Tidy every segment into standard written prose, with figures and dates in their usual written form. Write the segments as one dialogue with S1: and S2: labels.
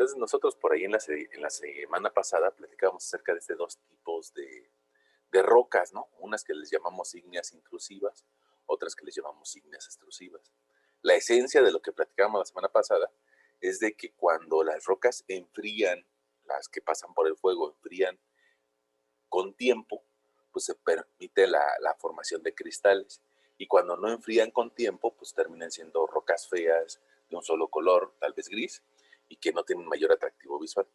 S1: Entonces nosotros por ahí en la semana pasada platicábamos acerca de este dos tipos de rocas, ¿no? Unas que les llamamos ígneas intrusivas, otras que les llamamos ígneas extrusivas. La esencia de lo que platicábamos la semana pasada es de que cuando las rocas enfrían, las que pasan por el fuego enfrían con tiempo, pues se permite la formación de cristales. Y cuando no enfrían con tiempo, pues terminan siendo rocas feas, de un solo color, tal vez gris, y que no tienen mayor atractivo visual.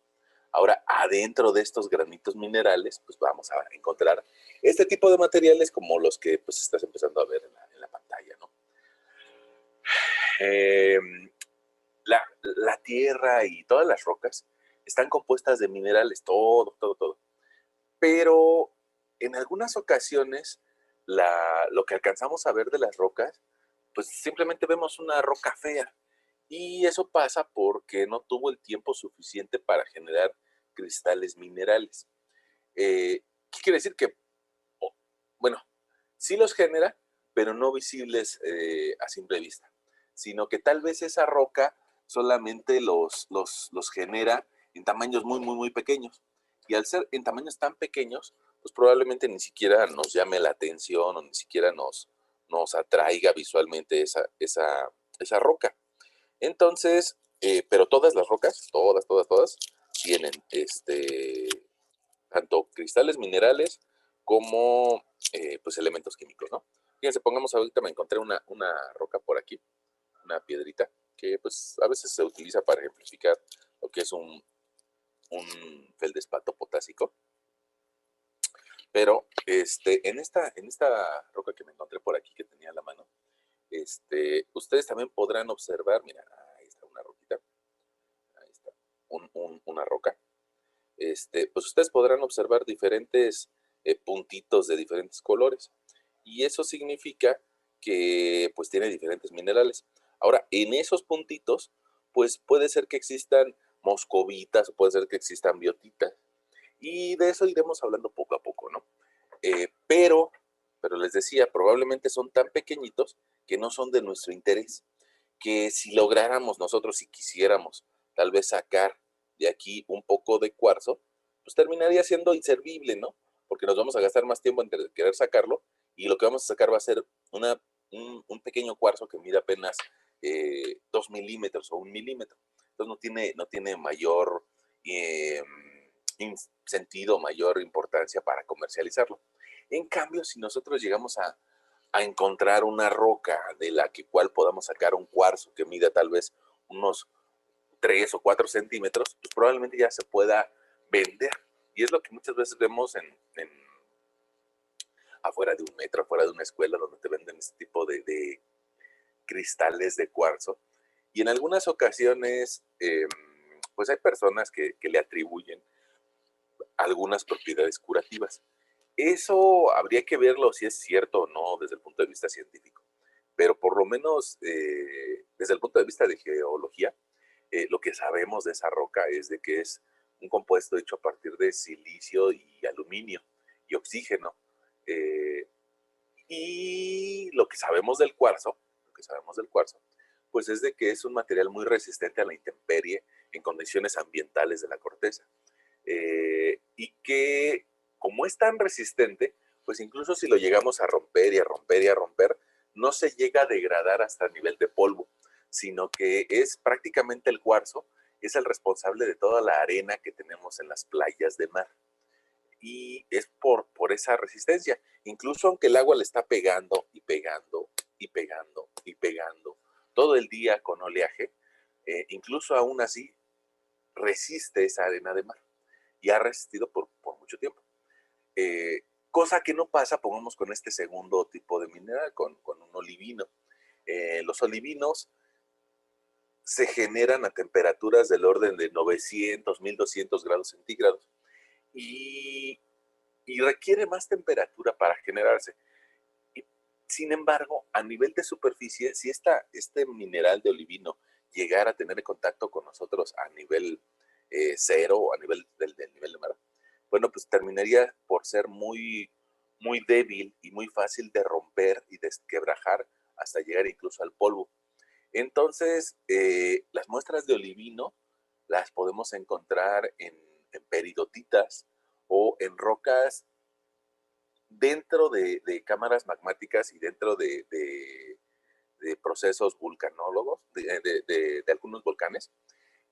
S1: Ahora, adentro de estos granitos minerales, pues vamos a encontrar este tipo de materiales como los que pues estás empezando a ver en la pantalla, ¿no? Eh, la tierra y todas las rocas están compuestas de minerales, todo. Pero en algunas ocasiones lo que alcanzamos a ver de las rocas, pues simplemente vemos una roca fea. Y eso pasa porque no tuvo el tiempo suficiente para generar cristales minerales. ¿Qué quiere decir? Que, oh, bueno, sí los genera, pero no visibles a simple vista, sino que tal vez esa roca solamente los genera en tamaños muy pequeños. Y al ser en tamaños tan pequeños, pues probablemente ni siquiera nos llame la atención o ni siquiera nos atraiga visualmente esa roca. Entonces, pero todas las rocas, todas, tienen tanto cristales minerales como pues elementos químicos, ¿no? Fíjense, pongamos ahorita me encontré una roca por aquí, una piedrita, que pues a veces se utiliza para ejemplificar lo que es un feldespato potásico. Pero en esta roca que me encontré por aquí, que tenía a la mano, ustedes también podrán observar, mira, ahí está una roquita, ahí está, una roca. Pues ustedes podrán observar diferentes puntitos de diferentes colores y eso significa que pues tiene diferentes minerales. Ahora, en esos puntitos, pues puede ser que existan moscovitas o puede ser que existan biotitas y de eso iremos hablando poco a poco, ¿no? Pero les decía, probablemente son tan pequeñitos que no son de nuestro interés, que si lográramos nosotros, si quisiéramos, tal vez sacar de aquí un poco de cuarzo, pues terminaría siendo inservible, ¿no? Porque nos vamos a gastar más tiempo en querer sacarlo y lo que vamos a sacar va a ser un pequeño cuarzo que mide apenas 2 milímetros o 1 milímetro. Entonces no tiene mayor eh, sentido, mayor importancia para comercializarlo. En cambio, si nosotros llegamos a encontrar una roca de la cual podamos sacar un cuarzo que mida tal vez unos 3 o 4 centímetros, pues probablemente ya se pueda vender. Y es lo que muchas veces vemos afuera de un metro, afuera de una escuela, donde te venden este tipo de cristales de cuarzo. Y en algunas ocasiones, pues hay personas que le atribuyen algunas propiedades curativas. Eso habría que verlo si es cierto o no desde el punto de vista científico, pero por lo menos desde el punto de vista de geología, lo que sabemos de esa roca es de que es un compuesto hecho a partir de silicio y aluminio y oxígeno. Eh, y lo que sabemos del cuarzo, pues es de que es un material muy resistente a la intemperie en condiciones ambientales de la corteza. Y que como es tan resistente, pues incluso si lo llegamos a romper y a romper y a romper, no se llega a degradar hasta el nivel de polvo, sino que es prácticamente el cuarzo, es el responsable de toda la arena que tenemos en las playas de mar. Y es por esa resistencia. Incluso aunque el agua le está pegando y pegando y pegando y pegando todo el día con oleaje, incluso aún así resiste esa arena de mar y ha resistido por mucho tiempo. Cosa que no pasa, pongamos, con este segundo tipo de mineral, con un olivino. Los olivinos se generan a temperaturas del orden de 900, 1200 grados centígrados y, y requiere más temperatura para generarse. Y, sin embargo, a nivel de superficie, si este mineral de olivino llegara a tener contacto con nosotros a nivel cero o a nivel del nivel de mar, bueno, pues terminaría por ser muy débil y muy fácil de romper y desquebrajar hasta llegar incluso al polvo. Entonces, las muestras de olivino las podemos encontrar en peridotitas o en rocas dentro de cámaras magmáticas y dentro de procesos vulcanólogos, de algunos volcanes,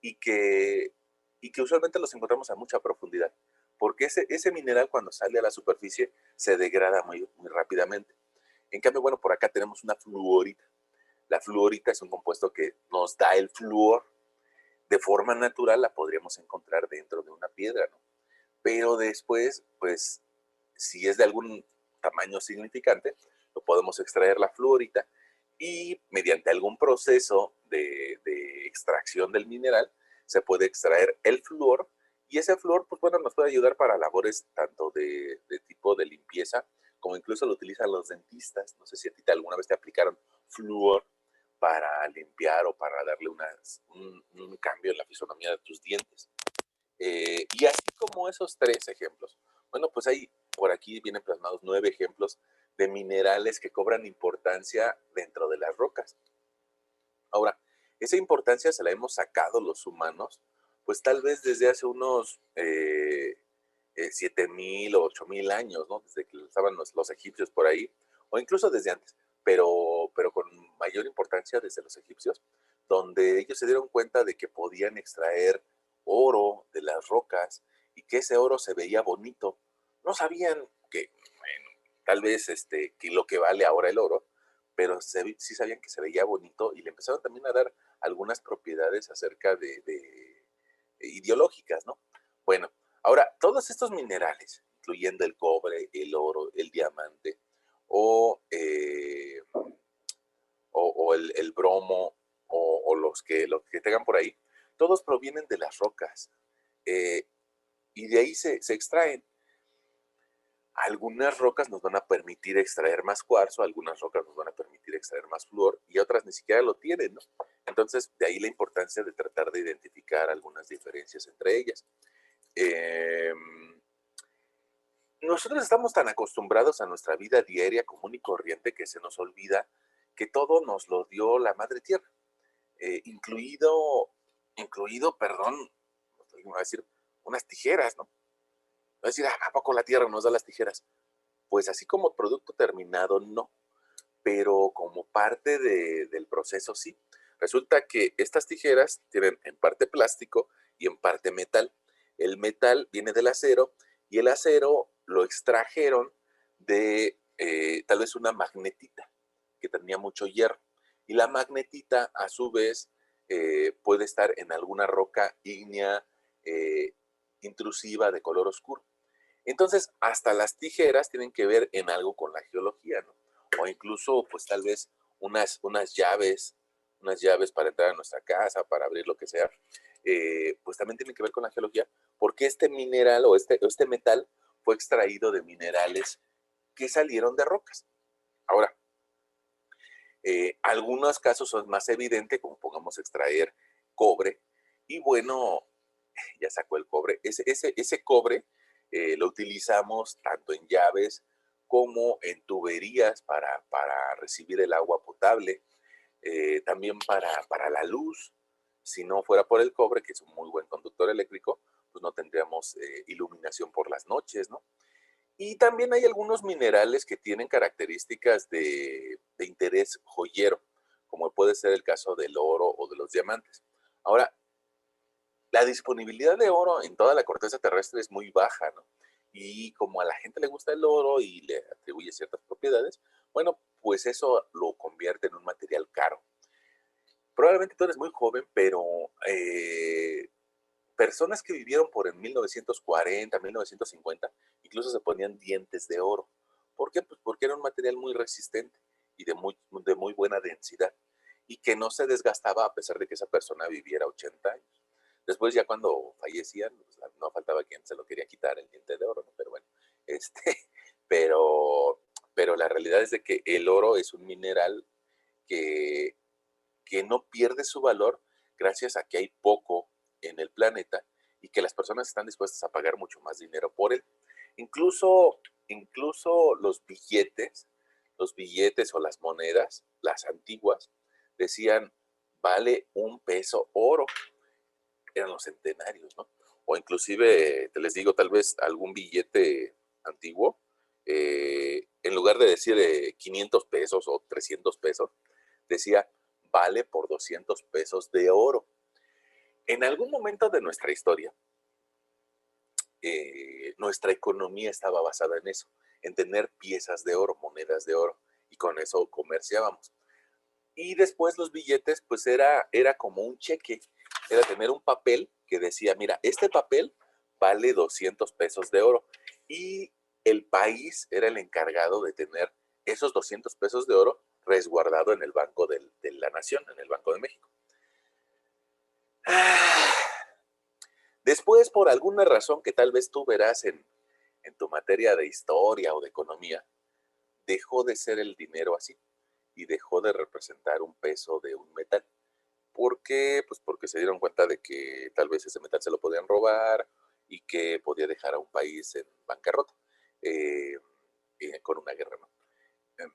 S1: y que, y que usualmente los encontramos a mucha profundidad, porque ese mineral cuando sale a la superficie se degrada muy rápidamente. En cambio, bueno, por acá tenemos una fluorita. La fluorita es un compuesto que nos da el flúor. De forma natural la podríamos encontrar dentro de una piedra, ¿no? Pero después, pues, si es de algún tamaño significante, lo podemos extraer la fluorita y mediante algún proceso de extracción del mineral se puede extraer el flúor y ese flúor, pues bueno, nos puede ayudar para labores tanto de tipo de limpieza como incluso lo utilizan los dentistas. No sé si a ti alguna vez te aplicaron flúor para limpiar o para darle un cambio en la fisonomía de tus dientes. Y así como esos 3 ejemplos, bueno, pues ahí por aquí vienen plasmados 9 ejemplos de minerales que cobran importancia dentro de las rocas. Ahora, esa importancia se la hemos sacado los humanos, pues tal vez desde hace unos 7,000 o 8,000 años, ¿no? Desde que estaban los egipcios por ahí, o incluso desde antes, pero con mayor importancia desde los egipcios, donde ellos se dieron cuenta de que podían extraer oro de las rocas y que ese oro se veía bonito. No sabían que, bueno, tal vez que lo que vale ahora el oro, pero sí sabían que se veía bonito y le empezaron también a dar algunas propiedades acerca de ideológicas, ¿no? Bueno, ahora, todos estos minerales, incluyendo el cobre, el oro, el diamante o, o el bromo o los que tengan por ahí, todos provienen de las rocas eh, y de ahí se extraen. Algunas rocas nos van a permitir extraer más cuarzo, algunas rocas nos van a permitir extraer más flúor y otras ni siquiera lo tienen, ¿no? Entonces, de ahí la importancia de tratar de identificar algunas diferencias entre ellas. Eh, Nosotros estamos tan acostumbrados a nuestra vida diaria común y corriente que se nos olvida que todo nos lo dio la madre tierra, incluido, perdón, voy a decir, unas tijeras, ¿no? Va a decir, ¿a poco la tierra nos da las tijeras? Pues así como producto terminado, no, pero como parte del proceso, sí. Resulta que estas tijeras tienen en parte plástico y en parte metal. El metal viene del acero y el acero lo extrajeron de tal vez una magnetita que tenía mucho hierro. Y la magnetita, a su vez, puede estar en alguna roca ígnea eh, intrusiva de color oscuro. Entonces, hasta las tijeras tienen que ver en algo con la geología, ¿no? O incluso, pues tal vez unas llaves para entrar a nuestra casa, para abrir lo que sea, pues también tienen que ver con la geología, porque este mineral o este metal fue extraído de minerales que salieron de rocas. Ahora, algunos casos son más evidentes, como pongamos extraer cobre, y bueno, ya sacó el cobre. Ese cobre lo utilizamos tanto en llaves como en tuberías para recibir el agua potable, también para la luz. Si no fuera por el cobre, que es un muy buen conductor eléctrico, pues no tendríamos iluminación por las noches, ¿no? Y también hay algunos minerales que tienen características de interés joyero, como puede ser el caso del oro o de los diamantes. Ahora, la disponibilidad de oro en toda la corteza terrestre es muy baja, ¿no? Y como a la gente le gusta el oro y le atribuye ciertas propiedades, bueno, pues eso lo convierte en un material caro. Probablemente tú eres muy joven, pero personas que vivieron por en 1940, 1950, incluso se ponían dientes de oro. ¿Por qué? Pues porque era un material muy resistente y de muy buena densidad y que no se desgastaba a pesar de que esa persona viviera 80 años. Después ya cuando fallecían, pues, no faltaba quien se lo quería quitar el diente de oro, ¿no? Pero bueno, este, pero, pero la realidad es de que el oro es un mineral que, que no pierde su valor gracias a que hay poco en el planeta y que las personas están dispuestas a pagar mucho más dinero por él. Incluso los billetes o las monedas, las antiguas, decían, vale 1 peso oro. eran los centenarios, ¿no? O inclusive, te les digo, tal vez algún billete antiguo, en lugar de decir 500 pesos o 300 pesos, decía, vale por 200 pesos de oro. En algún momento de nuestra historia, nuestra economía estaba basada en eso, en tener piezas de oro, monedas de oro, y con eso comerciábamos. Y después los billetes, pues era como un cheque, era tener un papel que decía, mira, este papel vale 200 pesos de oro. Y el país era el encargado de tener esos 200 pesos de oro resguardado en el Banco de la Nación, en el Banco de México. Después, por alguna razón que tal vez tú verás en tu materia de historia o de economía, dejó de ser el dinero así y dejó de representar un peso de un metal. ¿Por qué? Pues porque se dieron cuenta de que tal vez ese metal se lo podían robar y que podía dejar a un país en bancarrota eh, con una guerra, ¿no? Em,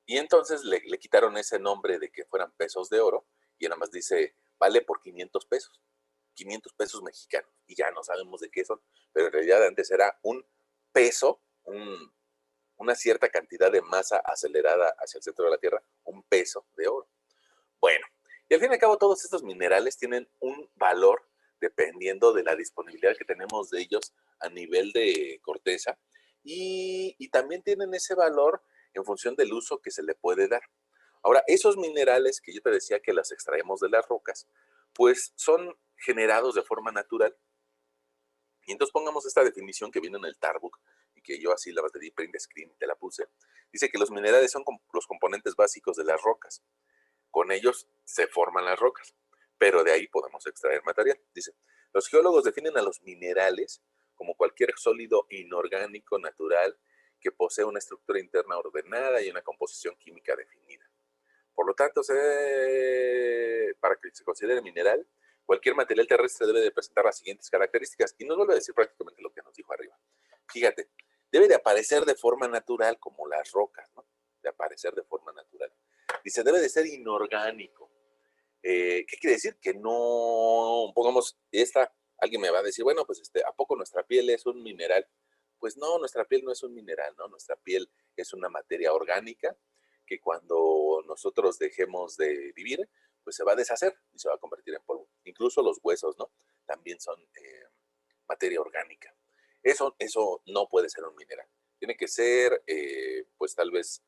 S1: Y entonces le quitaron ese nombre de que fueran pesos de oro y nada más dice, vale por 500 pesos mexicanos. Y ya no sabemos de qué son, pero en realidad antes era un peso, una cierta cantidad de masa acelerada hacia el centro de la Tierra, un peso de oro. Bueno, y al fin y al cabo todos estos minerales tienen un valor dependiendo de la disponibilidad que tenemos de ellos a nivel de corteza y también tienen ese valor en función del uso que se le puede dar. Ahora, esos minerales que yo te decía que las extraemos de las rocas, pues son generados de forma natural. Y entonces pongamos esta definición que viene en el Tarbook y que yo así la di print screen y te la puse. Dice que los minerales son los componentes básicos de las rocas. Con ellos se forman las rocas, pero de ahí podemos extraer material. Dice, los geólogos definen a los minerales como cualquier sólido inorgánico natural que posee una estructura interna ordenada y una composición química definida. Por lo tanto, para que se considere mineral, cualquier material terrestre debe de presentar las siguientes características. Y nos vuelve a decir prácticamente lo que nos dijo arriba. Fíjate, debe de aparecer de forma natural como las rocas, ¿no? De aparecer de forma natural. Dice, debe de ser inorgánico. ¿Qué quiere decir? Que no, pongamos alguien me va a decir, bueno, pues ¿a poco nuestra piel es un mineral? Pues no, nuestra piel no es un mineral, ¿no? Nuestra piel es una materia orgánica que cuando nosotros dejemos de vivir, pues se va a deshacer y se va a convertir en polvo. Incluso los huesos, ¿no? También son materia orgánica. Eso no puede ser un mineral. Tiene que ser, pues tal vez,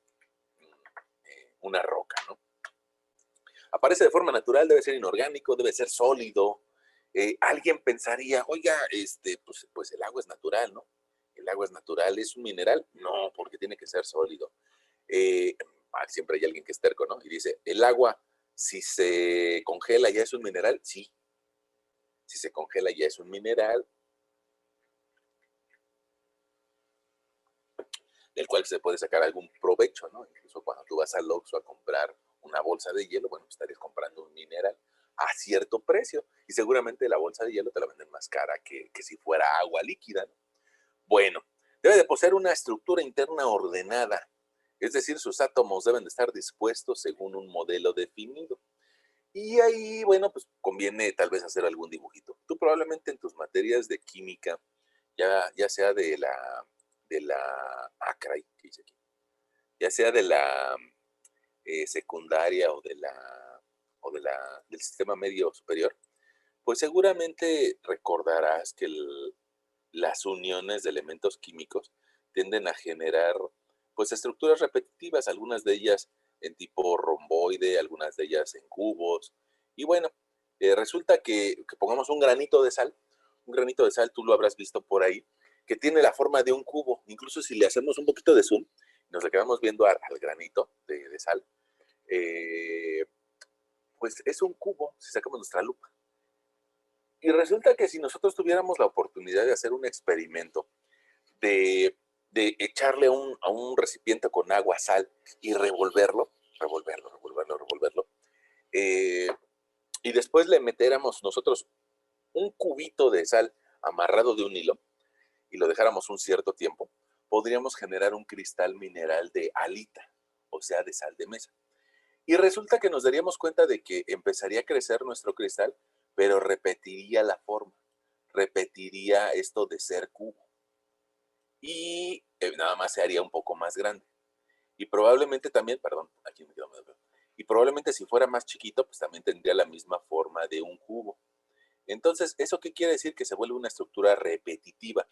S1: una roca, ¿no? Aparece de forma natural, debe ser inorgánico, debe ser sólido. Alguien pensaría, oiga, pues el agua es natural, ¿no? El agua es natural, ¿es un mineral? No, porque tiene que ser sólido. Eh, Siempre hay alguien que es terco, ¿no? Y dice, ¿el agua, si se congela, ya es un mineral? Sí. Si se congela, ya es un mineral, del cual se puede sacar algún provecho, ¿no? Incluso cuando tú vas al Oxxo a comprar una bolsa de hielo, bueno, estarías comprando un mineral a cierto precio y seguramente la bolsa de hielo te la venden más cara que si fuera agua líquida, ¿no? Bueno, debe de poseer una estructura interna ordenada, es decir, sus átomos deben de estar dispuestos según un modelo definido. Y ahí, bueno, pues conviene tal vez hacer algún dibujito. Tú probablemente en tus materias de química, ya sea de la ACRAI, que dice aquí, ya sea de la secundaria del sistema medio superior, pues seguramente recordarás que las uniones de elementos químicos tienden a generar pues estructuras repetitivas, algunas de ellas en tipo romboide, algunas de ellas en cubos. Y bueno, resulta que pongamos un granito de sal, tú lo habrás visto por ahí, que tiene la forma de un cubo. Incluso si le hacemos un poquito de zoom, nos le quedamos viendo al granito de sal, eh, pues es un cubo si sacamos nuestra lupa. Y resulta que si nosotros tuviéramos la oportunidad de hacer un experimento, de, de echarle a un recipiente con agua, sal y revolverlo, eh, y después le metiéramos nosotros un cubito de sal amarrado de un hilo y lo dejáramos un cierto tiempo, podríamos generar un cristal mineral de halita, o sea, de sal de mesa. Y resulta que nos daríamos cuenta de que empezaría a crecer nuestro cristal pero repetiría la forma, repetiría esto de ser cubo y nada más se haría un poco más grande. Y probablemente también, perdón, aquí me quedo medio. Y probablemente si fuera más chiquito, pues también tendría la misma forma de un cubo. Entonces, ¿eso qué quiere decir? Que se vuelve una estructura repetitiva.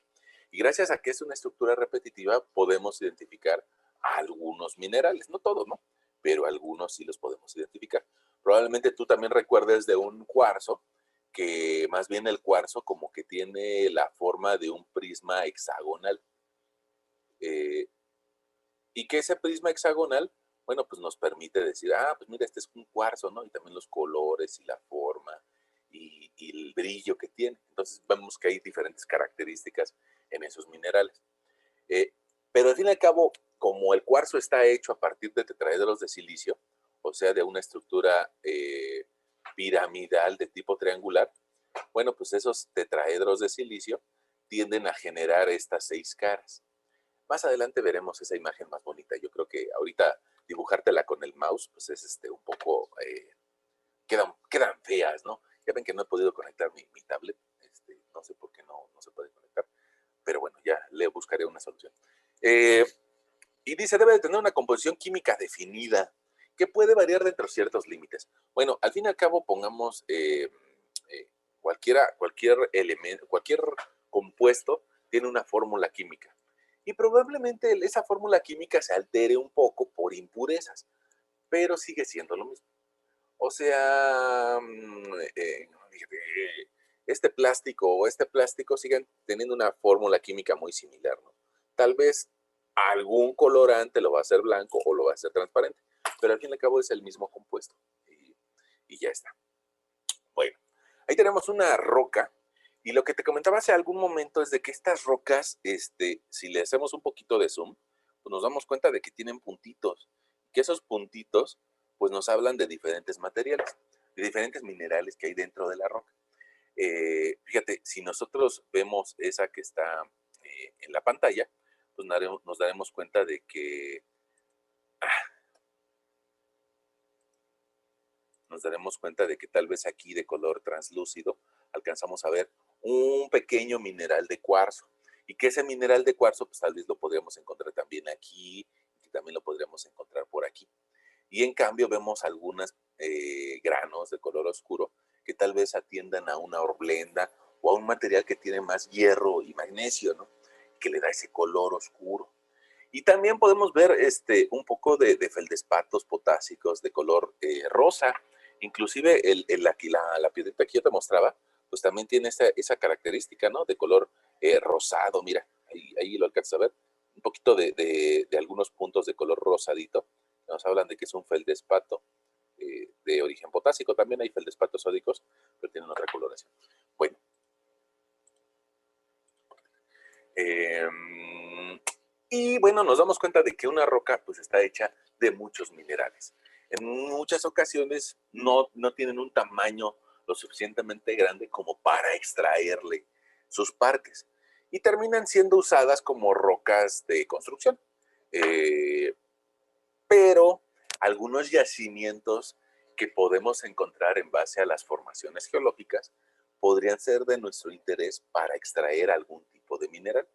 S1: Y gracias a que es una estructura repetitiva, podemos identificar algunos minerales, no todos, ¿no? Pero algunos sí los podemos identificar. Probablemente tú también recuerdes de un cuarzo, que más bien el cuarzo como que tiene la forma de un prisma hexagonal. Eh, y que ese prisma hexagonal, bueno, pues nos permite decir, ah, pues mira, este es un cuarzo, ¿no? Y también los colores y la forma y el brillo que tiene. Entonces vemos que hay diferentes características en esos minerales. Eh, pero al fin y al cabo, como el cuarzo está hecho a partir de tetraedros de silicio, o sea, de una estructura piramidal de tipo triangular, bueno, pues esos tetraedros de silicio tienden a generar estas 6 caras. Más adelante veremos esa imagen más bonita. Yo creo que ahorita dibujártela con el mouse, pues es un poco, quedan feas, ¿no? Ya ven que no he podido conectar mi tablet, no sé por qué no se puede conectar, pero bueno, ya le buscaré una solución. Y dice, debe de tener una composición química definida, que puede variar dentro de ciertos límites. Bueno, al fin y al cabo, pongamos cualquier elemento, cualquier compuesto tiene una fórmula química. Y probablemente esa fórmula química se altere un poco por impurezas, pero sigue siendo lo mismo. O sea, este plástico o este plástico siguen teniendo una fórmula química muy similar, ¿no? Tal vez algún colorante lo va a hacer blanco o lo va a hacer transparente, pero al fin y al cabo es el mismo compuesto y ya está. Bueno, ahí tenemos una roca y lo que te comentaba hace algún momento es de que estas rocas, si le hacemos un poquito de zoom, pues nos damos cuenta de que tienen puntitos, que esos puntitos pues nos hablan de diferentes materiales, de diferentes minerales que hay dentro de la roca. Fíjate, si nosotros vemos esa que está en la pantalla, pues nos daremos cuenta de que tal vez aquí de color translúcido alcanzamos a ver un pequeño mineral de cuarzo y que ese mineral de cuarzo pues tal vez lo podríamos encontrar también aquí y también lo podríamos encontrar por aquí. Y en cambio vemos algunos granos de color oscuro que tal vez atiendan a una horblenda o a un material que tiene más hierro y magnesio, ¿no? Que le da ese color oscuro. Y también podemos ver un poco de feldespatos potásicos de color rosa. Inclusive la piedrita que yo te mostraba, pues también tiene esa característica, ¿no? De color rosado, mira, ahí lo alcanzas a ver. Un poquito de algunos puntos de color rosadito. Nos hablan de que es un feldespato de origen potásico. También hay feldespatos sódicos, pero tienen otra coloración. Bueno. Y bueno, nos damos cuenta de que una roca pues está hecha de muchos minerales. En muchas ocasiones no tienen un tamaño lo suficientemente grande como para extraerle sus partes y terminan siendo usadas como rocas de construcción. Pero algunos yacimientos que podemos encontrar en base a las formaciones geológicas podrían ser de nuestro interés para extraer algún tipo de mineral.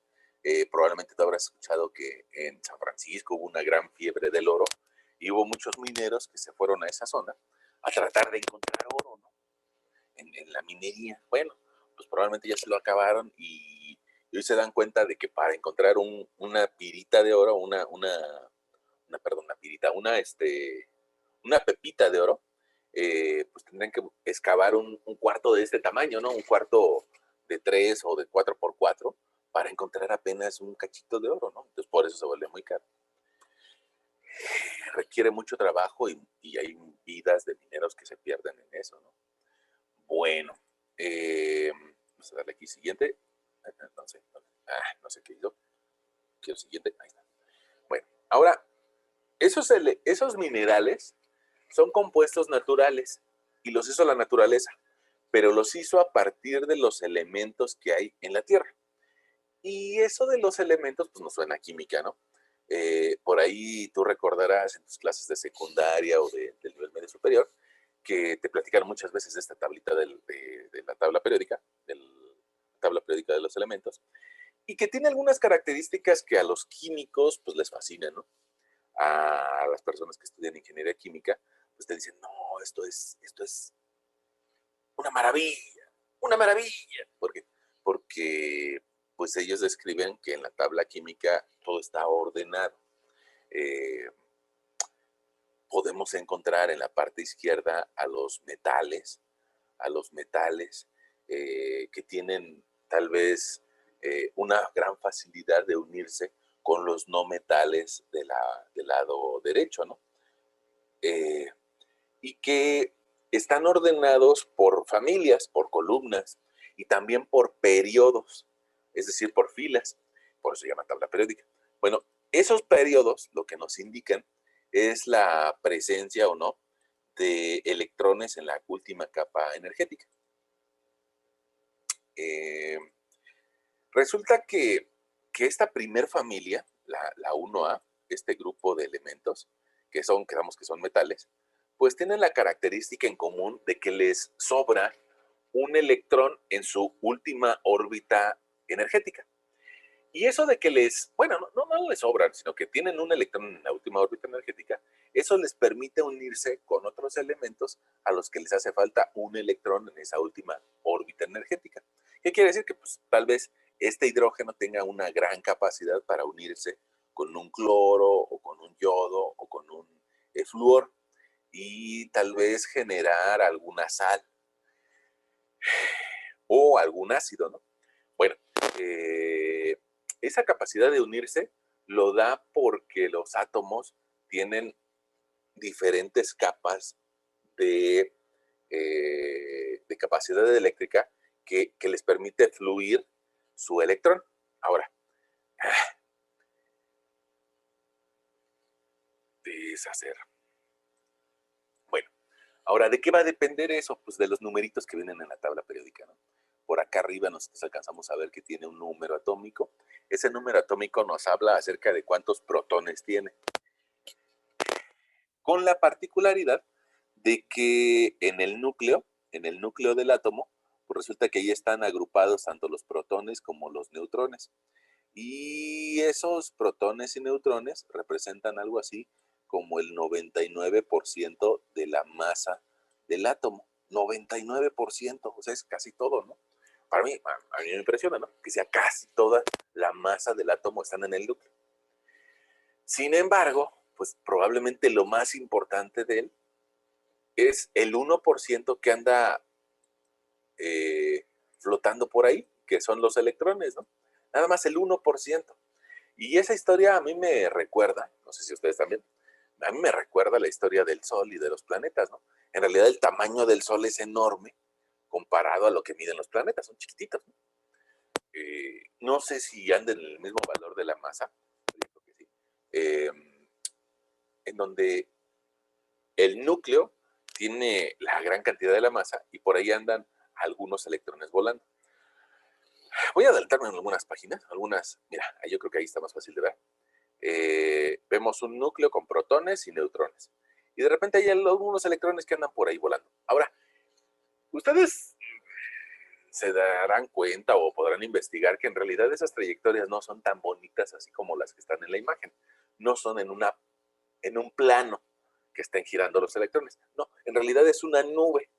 S1: Probablemente tú habrás escuchado que en San Francisco hubo una gran fiebre del oro y hubo muchos mineros que se fueron a esa zona a tratar de encontrar oro, ¿no? En la minería. Bueno, pues probablemente ya se lo acabaron y hoy se dan cuenta de que para encontrar una pirita de oro, una pepita de oro, pues tendrían que excavar un cuarto de este tamaño, ¿no? Un cuarto de 3 o de 4x4 para encontrar apenas un cachito de oro, ¿no? Entonces por eso se vuelve muy caro. Requiere mucho trabajo y hay vidas de mineros que se pierden en eso, ¿no? Bueno, vamos a darle aquí siguiente. No sé qué hizo. Quiero siguiente. Ahí está. Bueno, ahora, esos minerales son compuestos naturales y los hizo la naturaleza, pero los hizo a partir de los elementos que hay en la Tierra. Y eso de los elementos, pues nos suena a química, ¿no? Por ahí tú recordarás en tus clases de secundaria o del nivel medio superior que te platicaron muchas veces de esta tablita de la tabla periódica, de la tabla periódica de los elementos, y que tiene algunas características que a los químicos pues les fascinan, ¿no? A las personas que estudian ingeniería química, pues te dicen, no, esto es una maravilla, una maravilla. ¿Por qué? Porque pues ellos describen que en la tabla química todo está ordenado. Eh, Podemos encontrar en la parte izquierda a los metales que tienen tal vez una gran facilidad de unirse con los no metales del lado derecho, ¿no? Eh, y que están ordenados por familias, por columnas y también por periodos, es decir, por filas. Por eso se llama tabla periódica. Bueno, esos periodos lo que nos indican es la presencia o no de electrones en la última capa energética. Eh, Resulta que esta primer familia, la 1A, este grupo de elementos, creamos que son metales, pues tienen la característica en común de que les sobra un electrón en su última órbita energética. Y eso de que bueno, no les sobran, sino que tienen un electrón en la última órbita energética, eso les permite unirse con otros elementos a los que les hace falta un electrón en esa última órbita energética. ¿Qué quiere decir? Que pues tal vez este hidrógeno tenga una gran capacidad para unirse con un cloro o con un yodo o con un flúor y tal vez generar alguna sal o algún ácido, ¿no? Bueno, esa capacidad de unirse lo da porque los átomos tienen diferentes capas de capacidad eléctrica que les permite fluir su electrón. Ahora, deshacer. Bueno, ahora, ¿de qué va a depender eso? Pues de los numeritos que vienen en la tabla periódica, ¿no? Por acá arriba nosotros alcanzamos a ver que tiene un número atómico. Ese número atómico nos habla acerca de cuántos protones tiene, con la particularidad de que en el núcleo del átomo, pues resulta que ahí están agrupados tanto los protones como los neutrones. Y esos protones y neutrones representan algo así como el 99% de la masa del átomo. 99%, o sea, es casi todo, ¿no? A mí me impresiona, ¿no? Que sea casi toda la masa del átomo están en el núcleo. Sin embargo, pues probablemente lo más importante de él es el 1% que anda flotando por ahí, que son los electrones, ¿no? Nada más el 1%. Y esa historia a mí me recuerda, no sé si ustedes también, a mí me recuerda la historia del Sol y de los planetas, ¿no? En realidad el tamaño del Sol es enorme comparado a lo que miden los planetas, son chiquititos, ¿no? No sé si anden en el mismo valor de la masa, yo creo que sí, en donde el núcleo tiene la gran cantidad de la masa y por ahí andan algunos electrones volando. Voy a adelantarme en algunas páginas, mira, yo creo que ahí está más fácil de ver. Vemos un núcleo con protones y neutrones. Y de repente hay algunos electrones que andan por ahí volando. Ahora, ustedes se darán cuenta o podrán investigar que en realidad esas trayectorias no son tan bonitas así como las que están en la imagen. No son en un plano que estén girando los electrones. No, en realidad es una nube.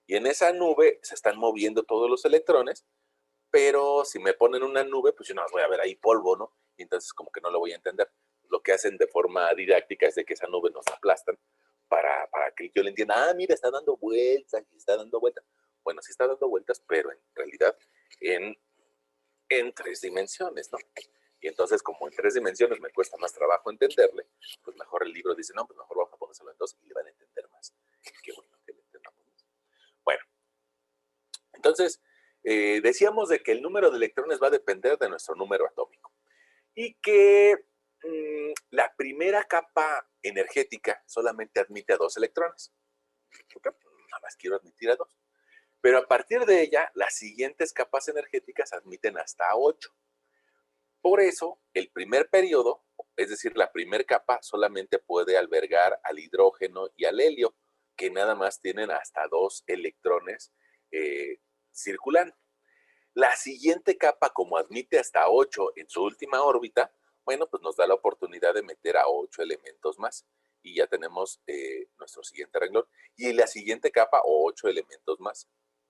S1: Y en esa nube se están moviendo todos los electrones, pero si me ponen una nube, pues yo no voy a ver ahí polvo, ¿no? Y entonces como que no lo voy a entender. Lo que hacen de forma didáctica es de que esa nube nos aplastan para que yo le entienda, mira, está dando vueltas y está dando vueltas. Bueno, sí está dando vueltas, pero en realidad en 3 dimensiones, ¿no? Y entonces, como en 3 dimensiones me cuesta más trabajo entenderle, pues mejor el libro dice, no, pues mejor vamos a ponérselo en 2 y le van a entender más. Qué bueno que le entendamos más. Bueno, entonces, decíamos de que el número de electrones va a depender de nuestro número atómico y que la primera capa energética solamente admite a 2 electrones. Porque nada más quiero admitir a 2. Pero a partir de ella, las siguientes capas energéticas admiten hasta 8. Por eso, el primer periodo, es decir, la primera capa, solamente puede albergar al hidrógeno y al helio, que nada más tienen hasta 2 electrones circulando. La siguiente capa, como admite hasta 8 en su última órbita, bueno, pues nos da la oportunidad de meter a 8 elementos más. Y ya tenemos nuestro siguiente renglón. Y la siguiente capa, 8 elementos más.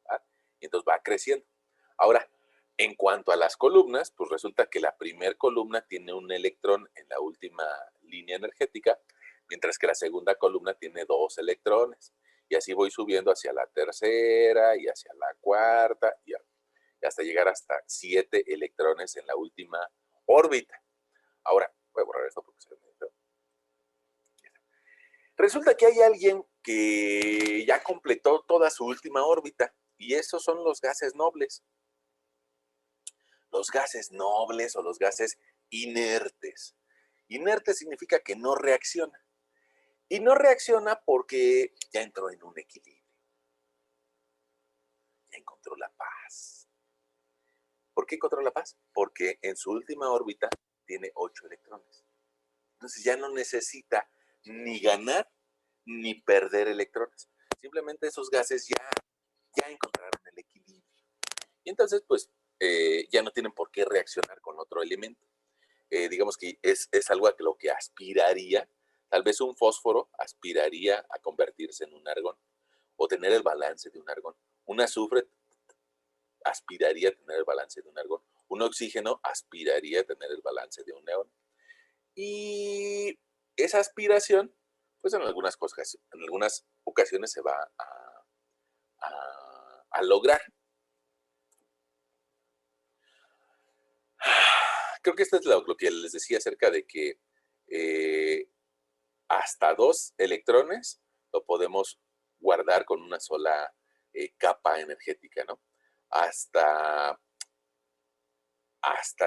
S1: ¿Ah? Y entonces va creciendo. Ahora, en cuanto a las columnas, pues resulta que la primera columna tiene un electrón en la última línea energética, mientras que la segunda columna tiene 2 electrones. Y así voy subiendo hacia la tercera y hacia la cuarta y hasta llegar hasta 7 electrones en la última órbita. Ahora, voy a borrar esto porque se ve medio feo. Resulta que hay alguien que ya completó toda su última órbita y esos son los gases nobles. Los gases nobles o los gases inertes. Inerte significa que no reacciona. Y no reacciona porque ya entró en un equilibrio. Ya encontró la paz. ¿Por qué encontró la paz? Porque en su última órbita tiene 8 electrones. Entonces ya no necesita ni ganar ni perder electrones. Simplemente esos gases ya encontraron el equilibrio. Y entonces, pues, ya no tienen por qué reaccionar con otro elemento. Digamos que es algo a lo que aspiraría, tal vez un fósforo aspiraría a convertirse en un argón o tener el balance de un argón. Un azufre aspiraría a tener el balance de un argón. Un oxígeno aspiraría a tener el balance de un neón. Y esa aspiración, pues en algunas ocasiones se va a lograr. Creo que esto es lo que les decía acerca de que hasta 2 electrones lo podemos guardar con una sola capa energética, ¿no? Hasta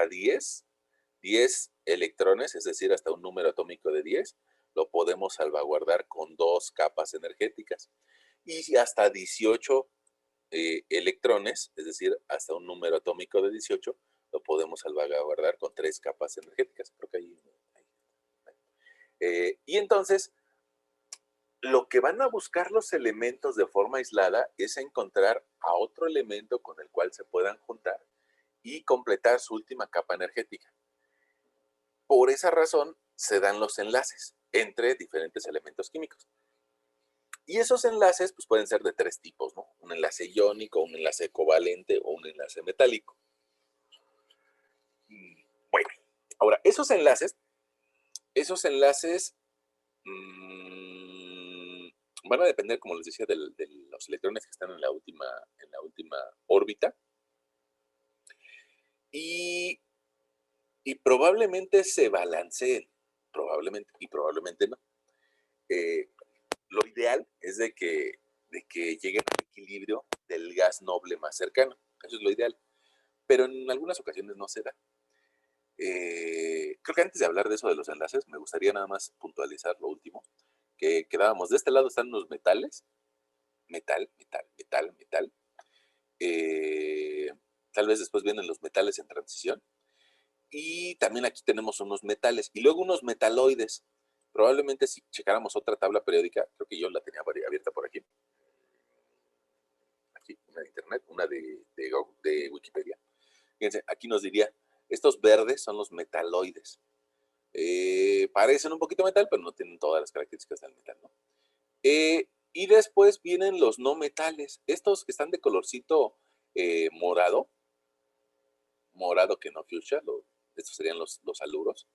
S1: 10 electrones, es decir, hasta un número atómico de 10, lo podemos salvaguardar con 2 capas energéticas. Y hasta 18 electrones, es decir, hasta un número atómico de 18, lo podemos salvaguardar con 3 capas energéticas. Creo que ahí. Y entonces, lo que van a buscar los elementos de forma aislada es encontrar a otro elemento con el cual se puedan juntar y completar su última capa energética. Por esa razón se dan los enlaces entre diferentes elementos químicos. Y esos enlaces pues, pueden ser de 3 tipos, ¿no? Un enlace iónico, un enlace covalente o un enlace metálico. Bueno, ahora, esos enlaces van a depender, como les decía, de los electrones que están en la última órbita. Y probablemente se balanceen, probablemente, y probablemente no. Lo ideal es de que lleguen al equilibrio del gas noble más cercano. Eso es lo ideal. Pero en algunas ocasiones no se da. Creo que antes de hablar de eso de los enlaces, me gustaría nada más puntualizar lo último, que quedábamos, de este lado están los metales, metal. Tal vez después vienen los metales en transición. Y también aquí tenemos unos metales y luego unos metaloides. Probablemente si checáramos otra tabla periódica, creo que yo la tenía abierta por aquí. Aquí, una de internet, una de Wikipedia. Fíjense, aquí nos diría, estos verdes son los metaloides. Parecen un poquito metal, pero no tienen todas las características del metal, ¿no? Y después vienen los no metales. Estos que están de colorcito morado que no fuchsia, estos serían los aluros.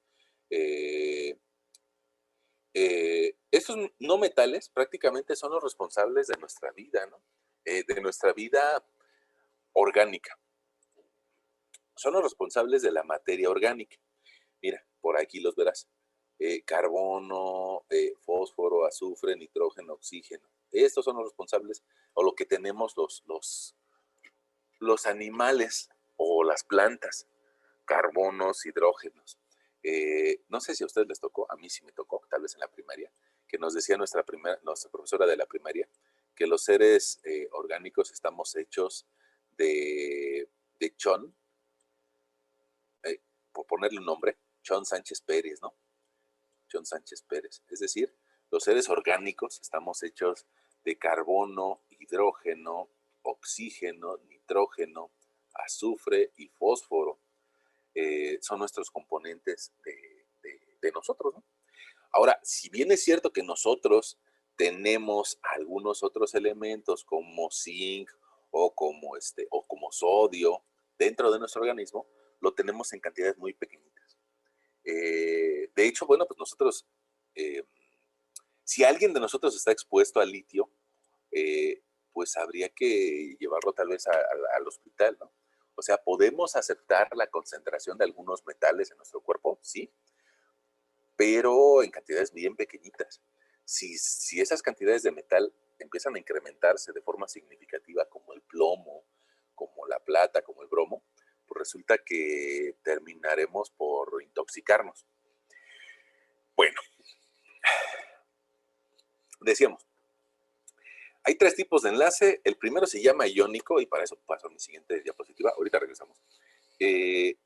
S1: Estos no metales prácticamente son los responsables de nuestra vida, ¿no? De nuestra vida orgánica. Son los responsables de la materia orgánica. Mira, por aquí los verás. Carbono, fósforo, azufre, nitrógeno, oxígeno. Estos son los responsables, o lo que tenemos los animales o las plantas, carbonos, hidrógenos. No sé si a ustedes les tocó, a mí sí me tocó, tal vez en la primaria, que nos decía nuestra profesora de la primaria, que los seres orgánicos estamos hechos de Chon, por ponerle un nombre, Chon Sánchez Pérez, ¿no? Chon Sánchez Pérez. Es decir, los seres orgánicos estamos hechos de carbono, hidrógeno, oxígeno, nitrógeno, azufre y fósforo. Son nuestros componentes de nosotros, ¿no? Ahora, si bien es cierto que nosotros tenemos algunos otros elementos como zinc o como sodio dentro de nuestro organismo, lo tenemos en cantidades muy pequeñitas. De hecho, bueno, pues nosotros, eh, si alguien de nosotros está expuesto al litio, eh, pues habría que llevarlo tal vez al hospital, ¿no? O sea, ¿podemos aceptar la concentración de algunos metales en nuestro cuerpo? Sí, pero en cantidades bien pequeñitas. Si esas cantidades de metal empiezan a incrementarse de forma significativa, como el plomo, como la plata, como el bromo, pues resulta que terminaremos por intoxicarnos. Bueno, decíamos, hay tres tipos de enlace. El primero se llama iónico y para eso paso a mi siguiente diapositiva. Ahorita regresamos. Eh,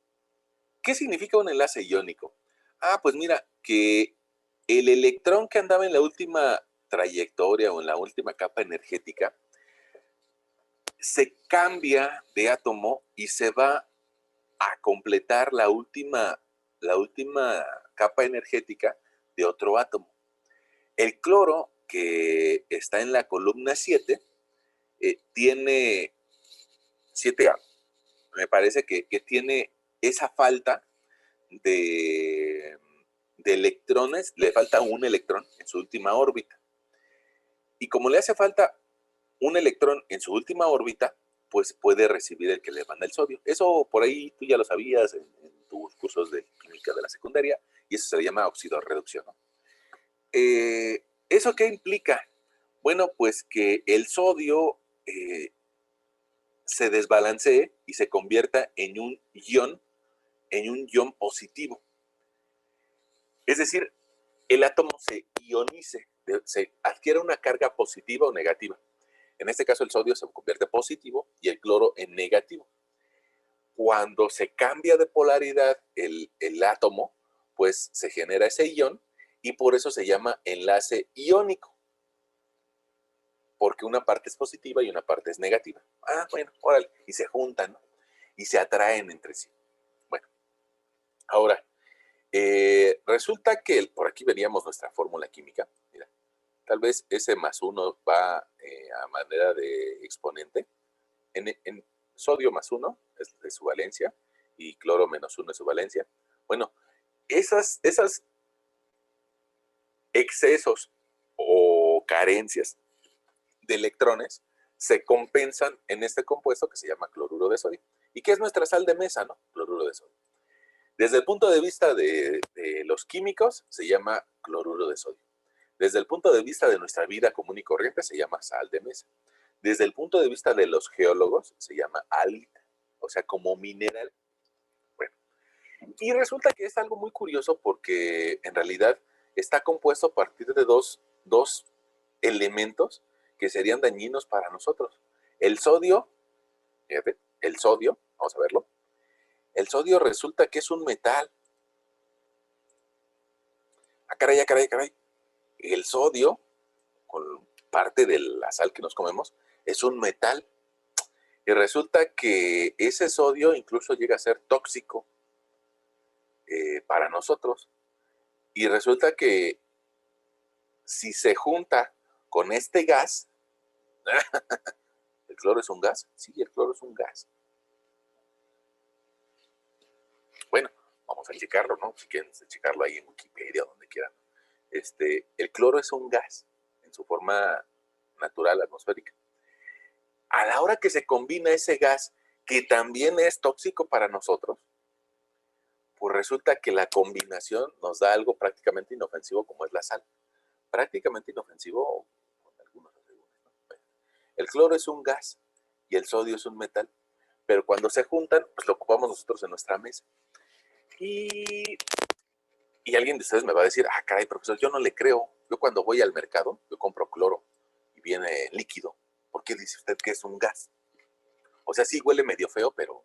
S1: ¿Qué significa un enlace iónico? Ah, pues mira, que el electrón que andaba en la última trayectoria o en la última capa energética se cambia de átomo y se va a completar la última capa energética de otro átomo. El cloro, que está en la columna 7, tiene 7A. Me parece que tiene esa falta de, de electrones, le falta un electrón en su última órbita. Y como le hace falta un electrón en su última órbita, pues puede recibir el que le manda el sodio. Eso por ahí tú ya lo sabías en tus cursos de química de la secundaria, y eso se le llama oxidorreducción, ¿no? ¿Eso qué implica? Bueno, pues que el sodio se desbalancee y se convierta en un ion positivo. Es decir, el átomo se ionice, se adquiere una carga positiva o negativa. En este caso el sodio se convierte en positivo y el cloro en negativo. Cuando se cambia de polaridad el átomo, pues se genera ese ion y por eso se llama enlace iónico, porque una parte es positiva y una parte es negativa. Ah, bueno, órale, y se juntan, ¿no? Y se atraen entre sí. Bueno, ahora, resulta que por aquí veríamos nuestra fórmula química. Mira, tal vez ese más 1 va a manera de exponente. En sodio más 1 es su valencia y cloro menos 1 es su valencia. Bueno, esas excesos o carencias de electrones se compensan en este compuesto que se llama cloruro de sodio. ¿Y qué es nuestra sal de mesa, no? Cloruro de sodio. Desde el punto de vista de los químicos, se llama cloruro de sodio. Desde el punto de vista de nuestra vida común y corriente, se llama sal de mesa. Desde el punto de vista de los geólogos, se llama álita, o sea, como mineral. Bueno, y resulta que es algo muy curioso porque en realidad está compuesto a partir de dos elementos que serían dañinos para nosotros. El sodio, fíjate, el sodio, vamos a verlo. El sodio resulta que es un metal. Ah, caray, ah, caray, ah, caray. El sodio, con parte de la sal que nos comemos, es un metal. Y resulta que ese sodio incluso llega a ser tóxico para nosotros. Y resulta que si se junta con este gas, ¿el cloro es un gas? Sí, el cloro es un gas. Bueno, vamos a checarlo, ¿no? Si quieren checarlo ahí en Wikipedia o donde quieran. El cloro es un gas en su forma natural, atmosférica. A la hora que se combina ese gas, que también es tóxico para nosotros, pues resulta que la combinación nos da algo prácticamente inofensivo como es la sal. Prácticamente inofensivo con algunos asegúnes, ¿no? Bueno, el cloro es un gas y el sodio es un metal, pero cuando se juntan, pues lo ocupamos nosotros en nuestra mesa. Y, y alguien de ustedes me va a decir, ah, caray, profesor, yo no le creo. Yo cuando voy al mercado, yo compro cloro y viene líquido. ¿Por qué dice usted que es un gas? O sea, sí huele medio feo, pero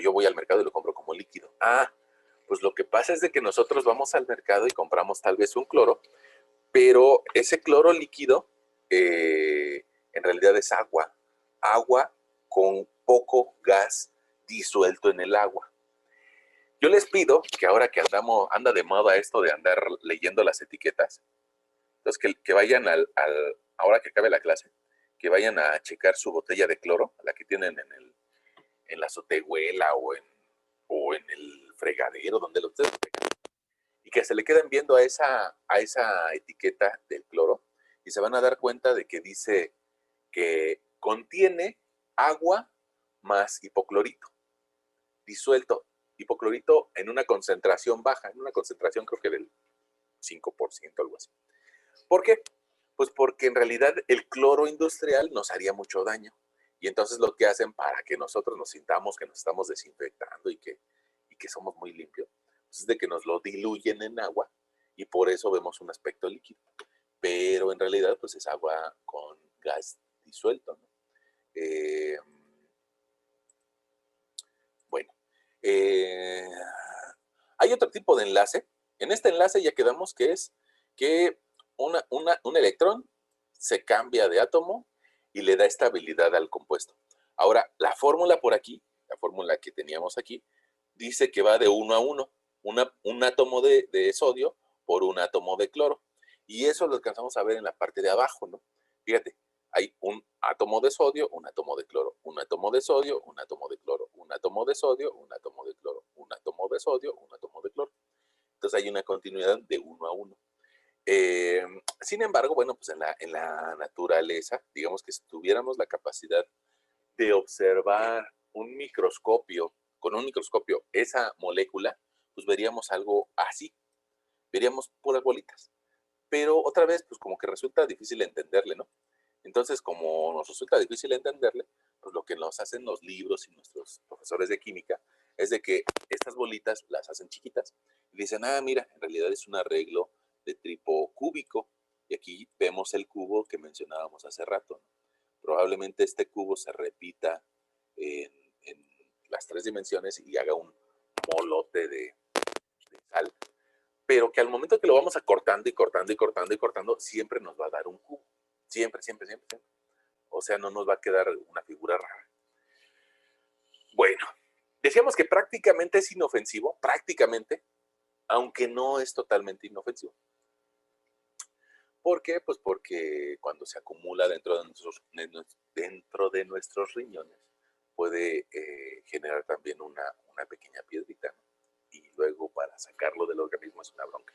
S1: yo voy al mercado y lo compro como líquido. Ah, pues lo que pasa es de que nosotros vamos al mercado y compramos tal vez un cloro, pero ese cloro líquido en realidad es agua, agua con poco gas disuelto en el agua. Yo les pido que ahora que anda de moda esto de andar leyendo las etiquetas, entonces que vayan ahora que acabe la clase, que vayan a checar su botella de cloro, la que tienen en la azotehuela o en el fregadero, donde lo ustedes tengan, y que se le queden viendo a esa etiqueta del cloro y se van a dar cuenta de que dice que contiene agua más hipoclorito disuelto, hipoclorito en una concentración baja, en una concentración creo que del 5%, algo así. ¿Por qué? Pues porque en realidad el cloro industrial nos haría mucho daño. Y entonces lo que hacen para que nosotros nos sintamos que nos estamos desinfectando y que somos muy limpios, pues es de que nos lo diluyen en agua y por eso vemos un aspecto líquido. Pero en realidad pues es agua con gas disuelto, ¿no? Bueno, hay otro tipo de enlace. En este enlace ya quedamos que es que un electrón se cambia de átomo y le da estabilidad al compuesto. Ahora, la fórmula por aquí, la fórmula que teníamos aquí, dice que va de 1 a 1, un átomo de sodio por un átomo de cloro. Y eso lo alcanzamos a ver en la parte de abajo, ¿no? Fíjate, hay un átomo de sodio, un átomo de cloro, un átomo de sodio, un átomo de cloro, un átomo de sodio, un átomo de cloro, un átomo de sodio, un átomo de cloro. Entonces hay una continuidad de 1 a 1. Sin embargo, bueno, pues en la naturaleza, digamos que si tuviéramos la capacidad de observar con un microscopio esa molécula, pues veríamos algo así, veríamos puras bolitas. Pero otra vez, pues como que resulta difícil entenderle, ¿no? Entonces, como nos resulta difícil entenderle, pues lo que nos hacen los libros y nuestros profesores de química es de que estas bolitas las hacen chiquitas y dicen, ah, mira, en realidad es un arreglo de tipo cúbico. Y aquí vemos el cubo que mencionábamos hace rato, ¿no? Probablemente este cubo se repita en las 3 dimensiones y haga un molote de sal, pero que al momento que lo vamos a cortando y cortando y cortando y cortando, siempre nos va a dar un cubo. Siempre, siempre, siempre, siempre. O sea, no nos va a quedar una figura rara. Bueno, decíamos que prácticamente es inofensivo, prácticamente, aunque no es totalmente inofensivo. ¿Por qué? Pues porque cuando se acumula dentro de nuestros riñones, puede generar también una pequeña piedrita, ¿no? Y luego para sacarlo del organismo es una bronca.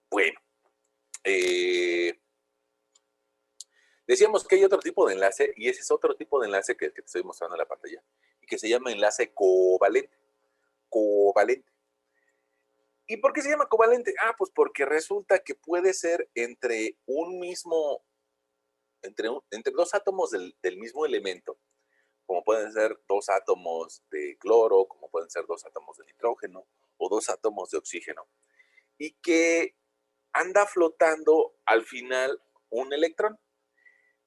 S1: Bueno, decíamos que hay otro tipo de enlace y ese es otro tipo de enlace que te estoy mostrando en la pantalla y que se llama enlace covalente. Covalente. ¿Y por qué se llama covalente? Ah, pues porque resulta que puede ser entre dos átomos del mismo elemento, como pueden ser dos átomos de cloro, como pueden ser dos átomos de nitrógeno o dos átomos de oxígeno, y que anda flotando al final un electrón.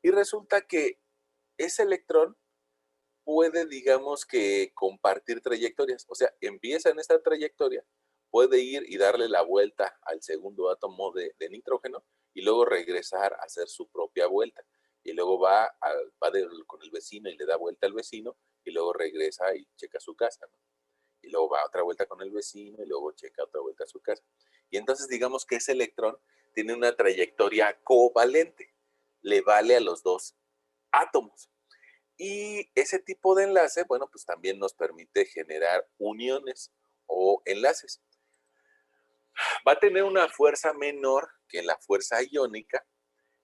S1: Y resulta que ese electrón puede, digamos que, compartir trayectorias. O sea, empieza en esta trayectoria, puede ir y darle la vuelta al segundo átomo de nitrógeno y luego regresar a hacer su propia vuelta. Y luego con el vecino y le da vuelta al vecino y luego regresa y checa su casa, ¿no? Y luego va otra vuelta con el vecino y luego checa otra vuelta a su casa. Y entonces digamos que ese electrón tiene una trayectoria covalente, le vale a los dos átomos. Y ese tipo de enlace, bueno, pues también nos permite generar uniones o enlaces. Va a tener una fuerza menor que la fuerza iónica,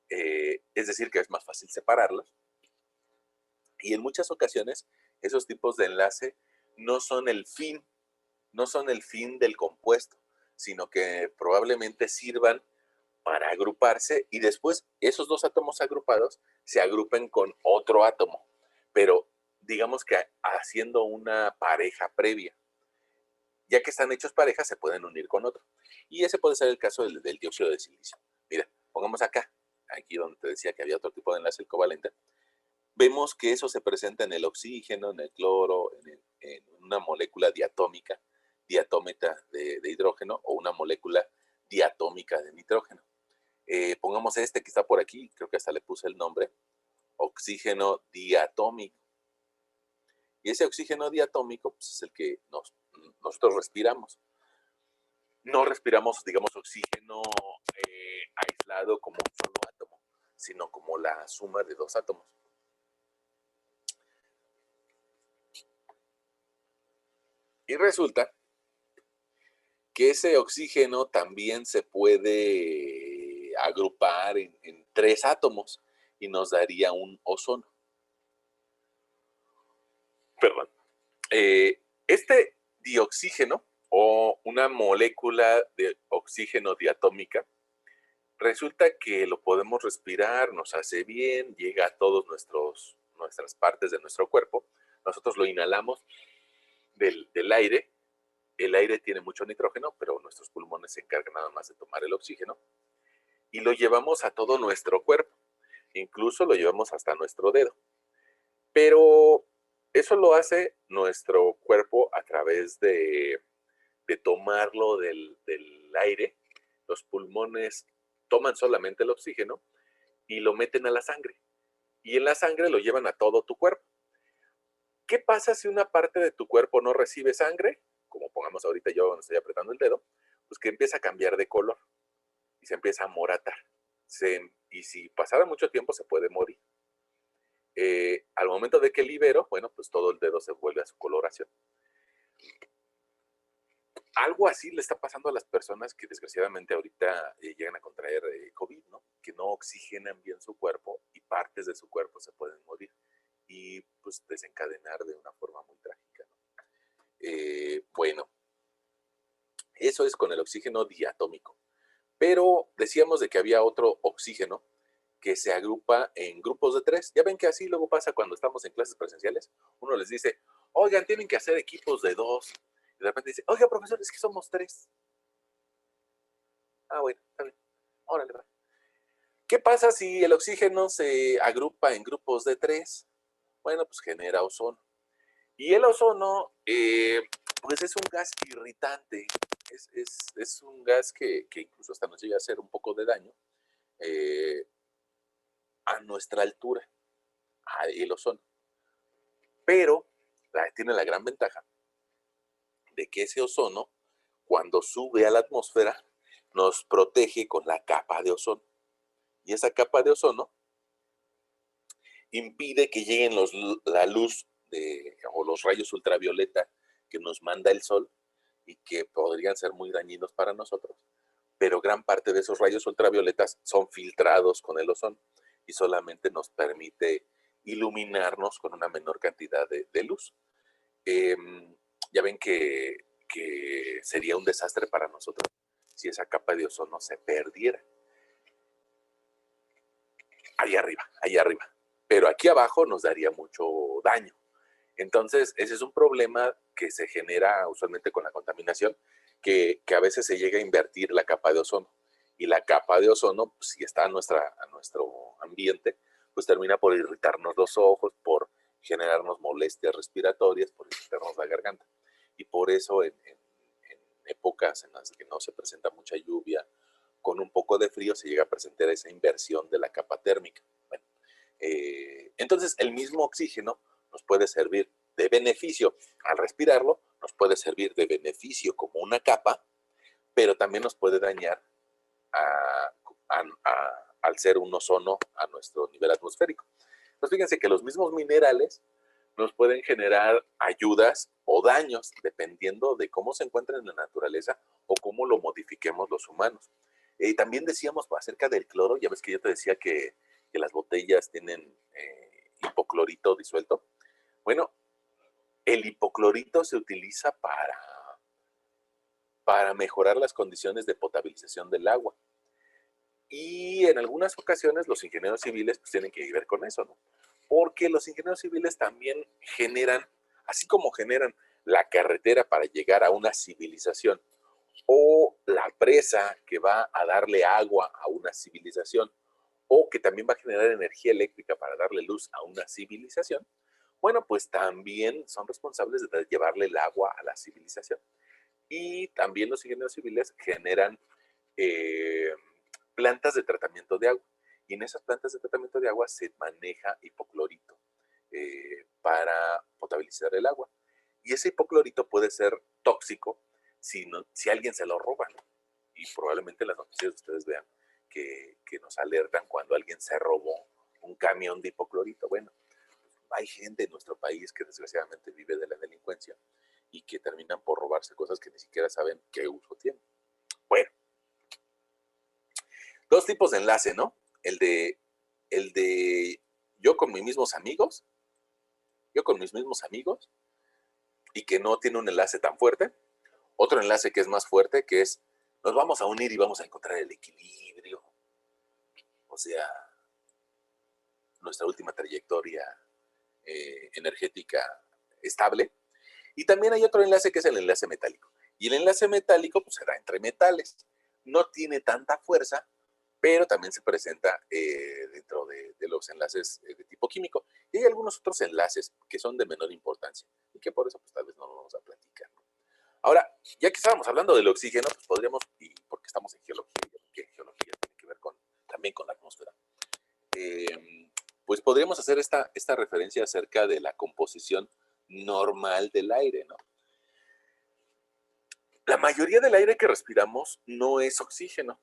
S1: es decir, que es más fácil separarlos. Y en muchas ocasiones, esos tipos de enlace no son el fin, no son el fin del compuesto, sino que probablemente sirvan para agruparse y después esos dos átomos agrupados se agrupen con otro átomo, pero digamos que haciendo una pareja previa. Ya que están hechos pareja, se pueden unir con otro. Y ese puede ser el caso del dióxido de silicio. Mira, pongamos acá, aquí donde te decía que había otro tipo de enlace covalente. Vemos que eso se presenta en el oxígeno, en el cloro, en una molécula diatómica de hidrógeno o una molécula diatómica de nitrógeno. Pongamos este que está por aquí, creo que hasta le puse el nombre, oxígeno diatómico. Y ese oxígeno diatómico pues, es el que nosotros respiramos. No respiramos, digamos, oxígeno aislado como un solo átomo, sino como la suma de dos átomos. Y resulta que ese oxígeno también se puede agrupar en tres átomos y nos daría un ozono. Perdón. Este dioxígeno o una molécula de oxígeno diatómica, resulta que lo podemos respirar, nos hace bien, llega a todas nuestras partes de nuestro cuerpo. Nosotros lo inhalamos del aire. El aire tiene mucho nitrógeno, pero nuestros pulmones se encargan nada más de tomar el oxígeno. Y lo llevamos a todo nuestro cuerpo. Incluso lo llevamos hasta nuestro dedo. Pero eso lo hace nuestro cuerpo a través de tomarlo del aire. Los pulmones toman solamente el oxígeno y lo meten a la sangre. Y en la sangre lo llevan a todo tu cuerpo. ¿Qué pasa si una parte de tu cuerpo no recibe sangre? Como pongamos ahorita yo cuando estoy apretando el dedo, pues que empieza a cambiar de color y se empieza a moratar. Y si pasara mucho tiempo se puede morir. Al momento de que libero, bueno, pues todo el dedo se vuelve a su coloración. Algo así le está pasando a las personas que desgraciadamente ahorita llegan a contraer COVID, ¿no? Que no oxigenan bien su cuerpo y partes de su cuerpo se pueden morir y pues desencadenar de una forma muy trágica, ¿no? Bueno, eso es con el oxígeno diatómico. Pero decíamos de que había otro oxígeno que se agrupa en grupos de tres. Ya ven que así luego pasa cuando estamos en clases presenciales. Uno les dice, oigan, tienen que hacer equipos de dos. Y de repente dice, oiga, profesor, es que somos tres. Ah, bueno, está bien. Órale, va. ¿Qué pasa si el oxígeno se agrupa en grupos de tres? Bueno, pues genera ozono. Y el ozono, pues es un gas irritante. Es un gas que incluso hasta nos llega a hacer un poco de daño a nuestra altura, el ozono. Pero tiene la gran ventaja de que ese ozono, cuando sube a la atmósfera, nos protege con la capa de ozono. Y esa capa de ozono impide que lleguen la luz o los rayos ultravioleta que nos manda el sol y que podrían ser muy dañinos para nosotros. Pero gran parte de esos rayos ultravioletas son filtrados con el ozono y solamente nos permite iluminarnos con una menor cantidad de luz. Ya ven que sería un desastre para nosotros si esa capa de ozono se perdiera. Ahí arriba, ahí arriba. Pero aquí abajo nos daría mucho daño. Entonces, ese es un problema que se genera usualmente con la contaminación, que a veces se llega a invertir la capa de ozono. Y la capa de ozono, pues, si está a nuestro ambiente, pues termina por irritarnos los ojos, por generarnos molestias respiratorias, por irritarnos la garganta. Y por eso en épocas en las que no se presenta mucha lluvia, con un poco de frío se llega a presentar esa inversión de la capa térmica. Bueno, entonces el mismo oxígeno nos puede servir de beneficio al respirarlo, nos puede servir de beneficio como una capa, pero también nos puede dañar al ser un ozono a nuestro nivel atmosférico. Entonces fíjense que los mismos minerales nos pueden generar ayudas o daños dependiendo de cómo se encuentran en la naturaleza o cómo lo modifiquemos los humanos. También decíamos acerca del cloro, ya ves que yo te decía que las botellas tienen hipoclorito disuelto. Bueno, el hipoclorito se utiliza para mejorar las condiciones de potabilización del agua. Y en algunas ocasiones los ingenieros civiles pues, tienen que ver con eso, ¿no? Porque los ingenieros civiles también generan, así como generan la carretera para llegar a una civilización o la presa que va a darle agua a una civilización o que también va a generar energía eléctrica para darle luz a una civilización, bueno, pues también son responsables de llevarle el agua a la civilización. Y también los ingenieros civiles generan plantas de tratamiento de agua. Y en esas plantas de tratamiento de agua se maneja hipoclorito para potabilizar el agua. Y ese hipoclorito puede ser tóxico si alguien se lo roba, ¿no? Y probablemente en las noticias ustedes vean que nos alertan cuando alguien se robó un camión de hipoclorito. Bueno, hay gente en nuestro país que desgraciadamente vive de la delincuencia y que terminan por robarse cosas que ni siquiera saben qué uso tienen. Bueno, dos tipos de enlace, ¿no? El de yo con mis mismos amigos, y que no tiene un enlace tan fuerte. Otro enlace que es más fuerte, que es nos vamos a unir y vamos a encontrar el equilibrio. O sea, nuestra última trayectoria energética estable. Y también hay otro enlace que es el enlace metálico. Y el enlace metálico pues, se da entre metales. No tiene tanta fuerza, pero también se presenta dentro de los enlaces de tipo químico. Y hay algunos otros enlaces que son de menor importancia y que por eso pues tal vez no lo vamos a platicar. Ahora, ya que estábamos hablando del oxígeno, pues podríamos, y porque estamos en geología, que geología tiene que ver también con la atmósfera, pues podríamos hacer esta referencia acerca de la composición normal del aire, ¿no? La mayoría del aire que respiramos no es oxígeno.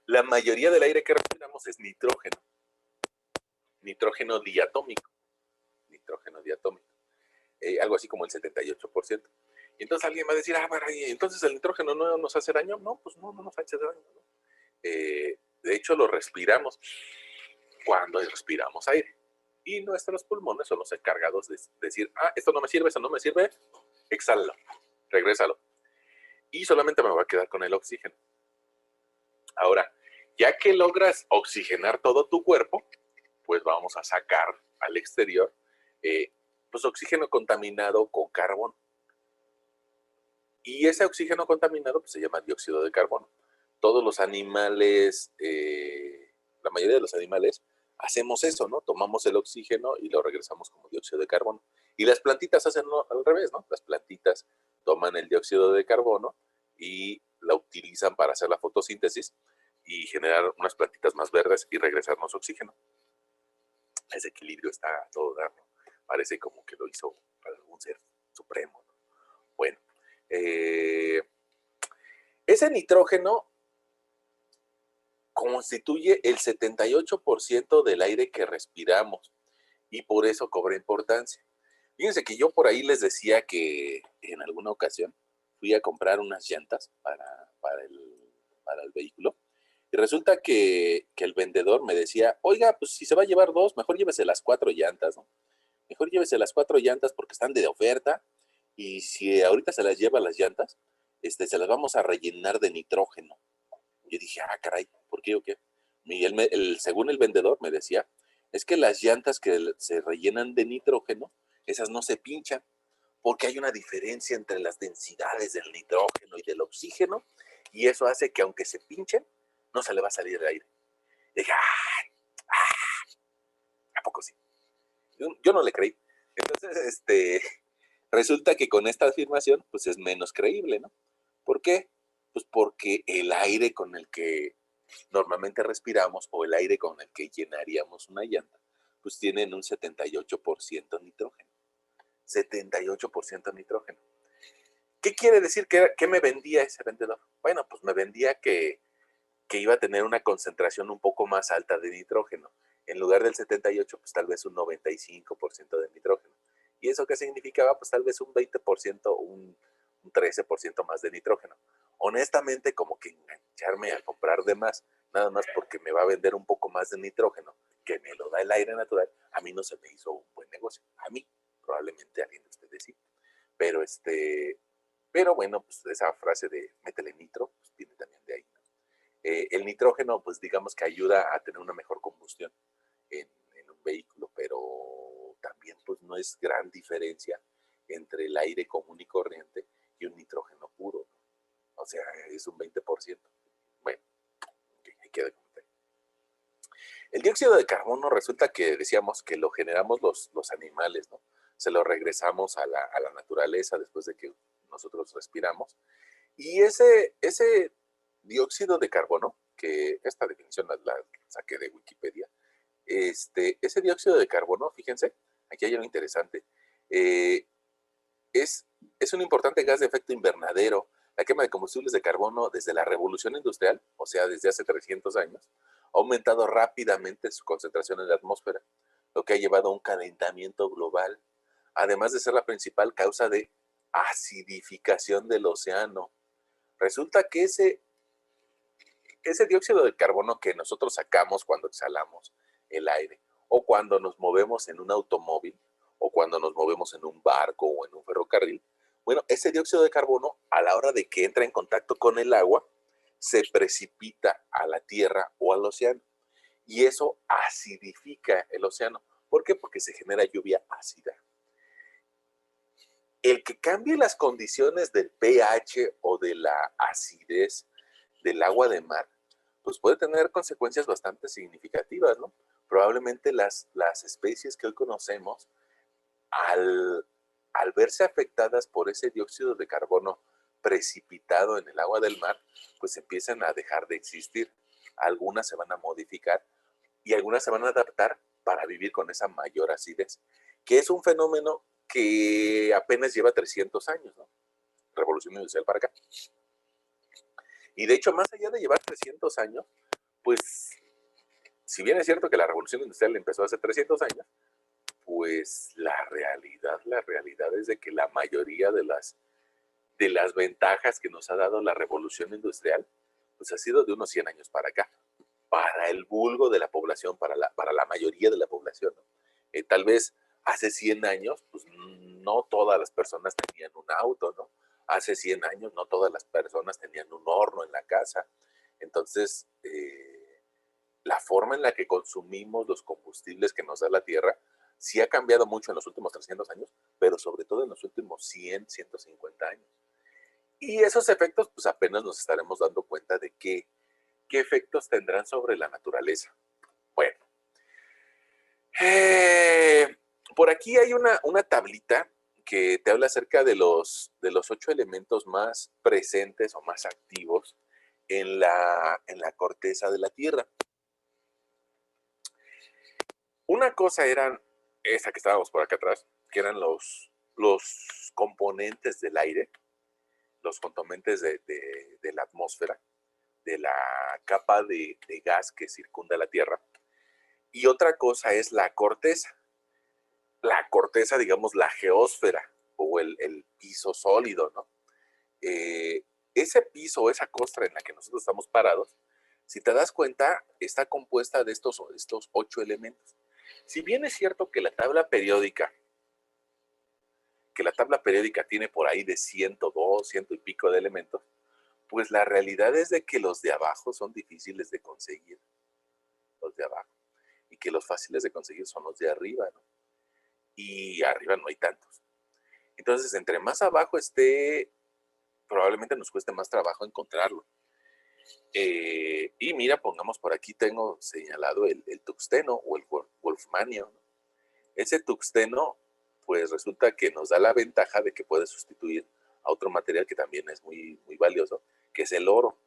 S1: La mayoría del aire que respiramos es nitrógeno. Nitrógeno diatómico. Nitrógeno diatómico. Algo así como el 78%. Y entonces alguien va a decir, bueno, entonces el nitrógeno no nos hace daño. No, pues no nos hace daño, ¿no? De hecho, lo respiramos cuando respiramos aire. Y nuestros pulmones son los encargados de decir, esto no me sirve, eso no me sirve, exhálalo, regrésalo. Y solamente me voy a quedar con el oxígeno. Ahora, ya que logras oxigenar todo tu cuerpo, pues vamos a sacar al exterior pues oxígeno contaminado con carbono. Y ese oxígeno contaminado pues, se llama dióxido de carbono. Todos los animales, la mayoría de los animales, hacemos eso, ¿no? Tomamos el oxígeno y lo regresamos como dióxido de carbono. Y las plantitas hacen al revés, ¿no? Las plantitas toman el dióxido de carbono y la utilizan para hacer la fotosíntesis y generar unas plantitas más verdes y regresarnos oxígeno. Ese equilibrio está a todo dar, ¿no? Parece como que lo hizo para algún ser supremo, ¿no? Bueno, ese nitrógeno constituye el 78% del aire que respiramos y por eso cobra importancia. Fíjense que yo por ahí les decía que en alguna ocasión fui a comprar unas llantas para el vehículo y resulta que el vendedor me decía, oiga, pues si se va a llevar dos, mejor llévese las 4 llantas, ¿no? Mejor llévese las 4 llantas porque están de oferta y si ahorita se las lleva las llantas, se las vamos a rellenar de nitrógeno. Yo dije, caray, ¿por qué o qué? Y según el vendedor me decía, es que las llantas que se rellenan de nitrógeno, esas no se pinchan, porque hay una diferencia entre las densidades del nitrógeno y del oxígeno, y eso hace que aunque se pinchen, no se le va a salir el aire. Y dije, ¿a poco sí? Yo no le creí. Entonces, resulta que con esta afirmación, pues es menos creíble, ¿no? ¿Por qué? Pues porque el aire con el que normalmente respiramos o el aire con el que llenaríamos una llanta, pues tienen un 78% nitrógeno. 78% nitrógeno. ¿Qué quiere decir? ¿Qué me vendía ese vendedor? Bueno, pues me vendía que iba a tener una concentración un poco más alta de nitrógeno. En lugar del 78, pues tal vez un 95% de nitrógeno. ¿Y eso qué significaba? Pues tal vez un 20%, un 13% más de nitrógeno. Honestamente, como que engancharme a comprar de más, nada más porque me va a vender un poco más de nitrógeno, que me lo da el aire natural, a mí no se me hizo un buen negocio. A mí, probablemente a alguien de ustedes sí. Pero pero bueno, pues esa frase de métele nitro, pues viene también de ahí, ¿no? El nitrógeno, pues digamos que ayuda a tener una mejor combustión en un vehículo, pero también pues no es gran diferencia entre el aire común y corriente y un nitrógeno puro, ¿no? O sea, es un 20%. Bueno, hay que comentar. El dióxido de carbono resulta que decíamos que lo generamos los animales, ¿no? se lo regresamos a la naturaleza después de que nosotros respiramos. Y ese dióxido de carbono, que esta definición la saqué de Wikipedia, ese dióxido de carbono, fíjense, aquí hay algo interesante, eh, es, es un importante gas de efecto invernadero. La quema de combustibles de carbono desde la revolución industrial, o sea, desde hace 300 años, ha aumentado rápidamente su concentración en la atmósfera, lo que ha llevado a un calentamiento global, además de ser la principal causa de acidificación del océano. Resulta que ese dióxido de carbono que nosotros sacamos cuando exhalamos el aire, o cuando nos movemos en un automóvil, o cuando nos movemos en un barco o en un ferrocarril, bueno, ese dióxido de carbono, a la hora de que entra en contacto con el agua, se precipita a la tierra o al océano. Y eso acidifica el océano. ¿Por qué? Porque se genera lluvia ácida. El que cambie las condiciones del pH o de la acidez del agua de mar, pues puede tener consecuencias bastante significativas, ¿no? Probablemente las especies que hoy conocemos, al, al verse afectadas por ese dióxido de carbono precipitado en el agua del mar, pues empiezan a dejar de existir. Algunas se van a modificar y algunas se van a adaptar para vivir con esa mayor acidez, que es un fenómeno que apenas lleva 300 años, ¿no? Revolución industrial para acá. Y de hecho, más allá de llevar 300 años, pues, si bien es cierto que la revolución industrial empezó hace 300 años, pues la realidad es de que la mayoría de las ventajas que nos ha dado la revolución industrial, pues ha sido de unos 100 años para acá, para el vulgo de la población, para la mayoría de la población, ¿no? Tal vez hace 100 años, pues no todas las personas tenían un auto, ¿no? Hace 100 años no todas las personas tenían un horno en la casa. Entonces, la forma en la que consumimos los combustibles que nos da la Tierra sí ha cambiado mucho en los últimos 300 años, pero sobre todo en los últimos 100, 150 años. Y esos efectos, pues apenas nos estaremos dando cuenta de qué efectos tendrán sobre la naturaleza. Bueno, eh, por aquí hay una tablita que te habla acerca de los 8 elementos más presentes o más activos en la corteza de la Tierra. Una cosa eran, esa que estábamos por acá atrás, que eran los componentes del aire, los componentes de la atmósfera, de la capa de gas que circunda la Tierra. Y otra cosa es la corteza. La corteza, digamos, la geósfera o el piso sólido, ¿no? Ese piso o esa costra en la que nosotros estamos parados, si te das cuenta, está compuesta de estos 8 elementos. Si bien es cierto que la tabla periódica tiene por ahí de 102, ciento y pico de elementos, pues la realidad es de que los de abajo son difíciles de conseguir, los de abajo, y que los fáciles de conseguir son los de arriba, ¿no? Y arriba no hay tantos. Entonces, entre más abajo esté, probablemente nos cueste más trabajo encontrarlo. Y mira, pongamos por aquí, tengo señalado el tuxteno o el wolfmanio, ¿no? Ese tuxteno, pues resulta que nos da la ventaja de que puede sustituir a otro material que también es muy, muy valioso, que es el oro.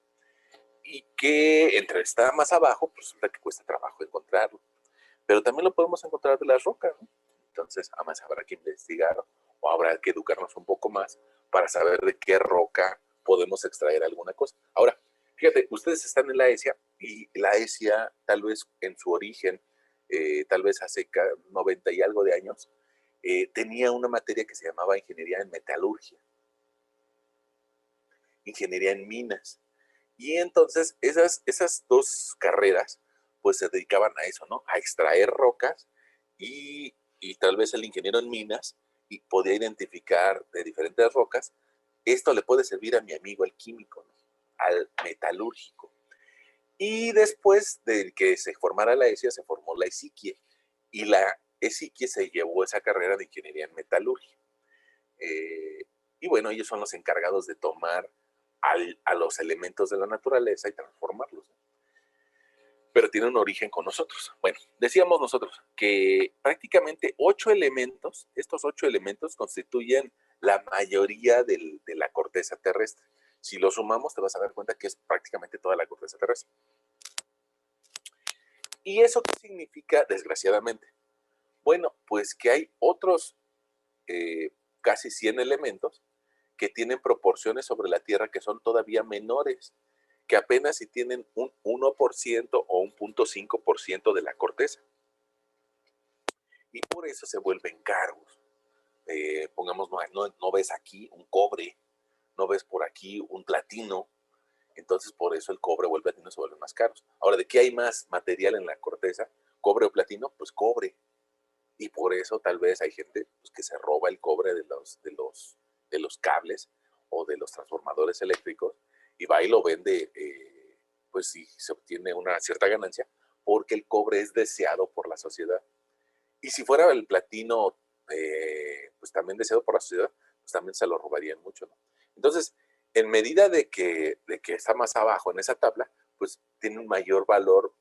S1: Y que entre está más abajo, pues resulta que cuesta trabajo encontrarlo. Pero también lo podemos encontrar de las rocas, ¿no? Entonces, además habrá que investigar o habrá que educarnos un poco más para saber de qué roca podemos extraer alguna cosa. Ahora, fíjate, ustedes están en la ESIA y la ESIA tal vez en su origen, tal vez hace 90 y algo de años, tenía una materia que se llamaba ingeniería en metalurgia, ingeniería en minas. Y entonces esas dos carreras pues se dedicaban a eso, ¿no? A extraer rocas y tal vez el ingeniero en minas y podía identificar de diferentes rocas. Esto le puede servir a mi amigo el químico, ¿no? Al metalúrgico. Y después de que se formara la ESIA, se formó la ESIQUIE. Y la ESIQUIE se llevó esa carrera de ingeniería en metalurgia. Y bueno, ellos son los encargados de tomar a los elementos de la naturaleza y transformarlos. pero tiene un origen con nosotros. Bueno, decíamos nosotros que prácticamente 8 elementos, estos 8 elementos constituyen la mayoría de la corteza terrestre. Si lo sumamos, te vas a dar cuenta que es prácticamente toda la corteza terrestre. ¿Y eso qué significa, desgraciadamente? Bueno, pues que hay otros casi 100 elementos que tienen proporciones sobre la Tierra que son todavía menores, que apenas si tienen un 1% o un 0.5% de la corteza. Y por eso se vuelven caros. Pongamos, no ves aquí un cobre, no ves por aquí un platino, entonces por eso el cobre o el platino se vuelven más caros. Ahora, ¿de qué hay más material en la corteza? ¿Cobre o platino? Pues cobre. Y por eso tal vez hay gente pues, que se roba el cobre de los cables o de los transformadores eléctricos y va y lo vende, pues si se obtiene una cierta ganancia, porque el cobre es deseado por la sociedad. Y si fuera el platino, pues también deseado por la sociedad, pues también se lo robarían mucho, ¿no? Entonces, en medida de que está más abajo en esa tabla, pues tiene un mayor valor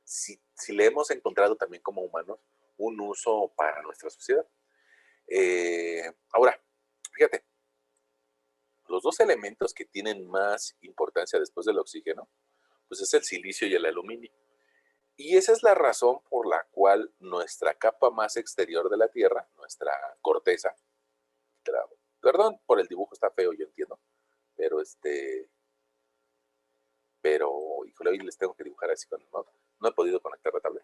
S1: si le hemos encontrado también como humanos un uso para nuestra sociedad. Ahora, fíjate, los dos elementos que tienen más importancia después del oxígeno, pues es el silicio y el aluminio. Y esa es la razón por la cual nuestra capa más exterior de la Tierra, nuestra corteza, perdón por el dibujo, está feo, yo entiendo, pero híjole, hoy les tengo que dibujar así con el mouse. No he podido conectar la tablet.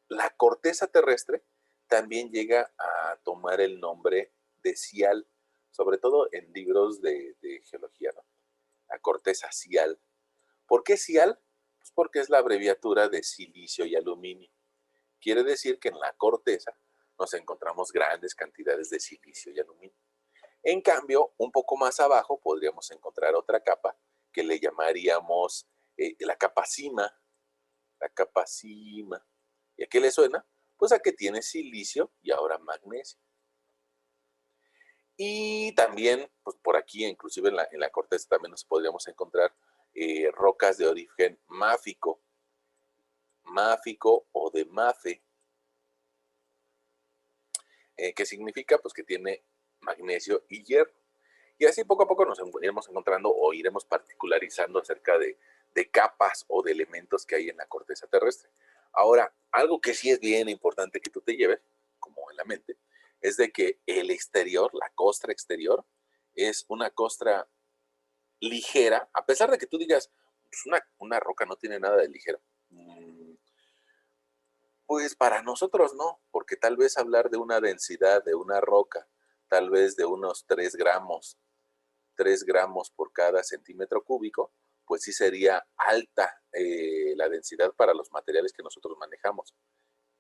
S1: La corteza terrestre también llega a tomar el nombre de sial, sobre todo en libros de geología, ¿no? La corteza sial. ¿Por qué sial? Pues porque es la abreviatura de silicio y aluminio. Quiere decir que en la corteza nos encontramos grandes cantidades de silicio y aluminio. En cambio, un poco más abajo podríamos encontrar otra capa que le llamaríamos la capa cima. La capa cima. ¿Y a qué le suena? Pues a que tiene silicio y ahora magnesio. Y también, pues por aquí, inclusive en la corteza también nos podríamos encontrar rocas de origen máfico o de mafe, que significa pues que tiene magnesio y hierro. Y así poco a poco nos iremos encontrando o iremos particularizando acerca de capas o de elementos que hay en la corteza terrestre. Ahora, algo que sí es bien importante que tú te lleves, como en la mente, es de que el exterior, la costra exterior, es una costra ligera, a pesar de que tú digas, pues una roca no tiene nada de ligero. Pues para nosotros no, porque tal vez hablar de una densidad de una roca, tal vez de unos 3 gramos por cada centímetro cúbico, pues sí sería alta la densidad para los materiales que nosotros manejamos.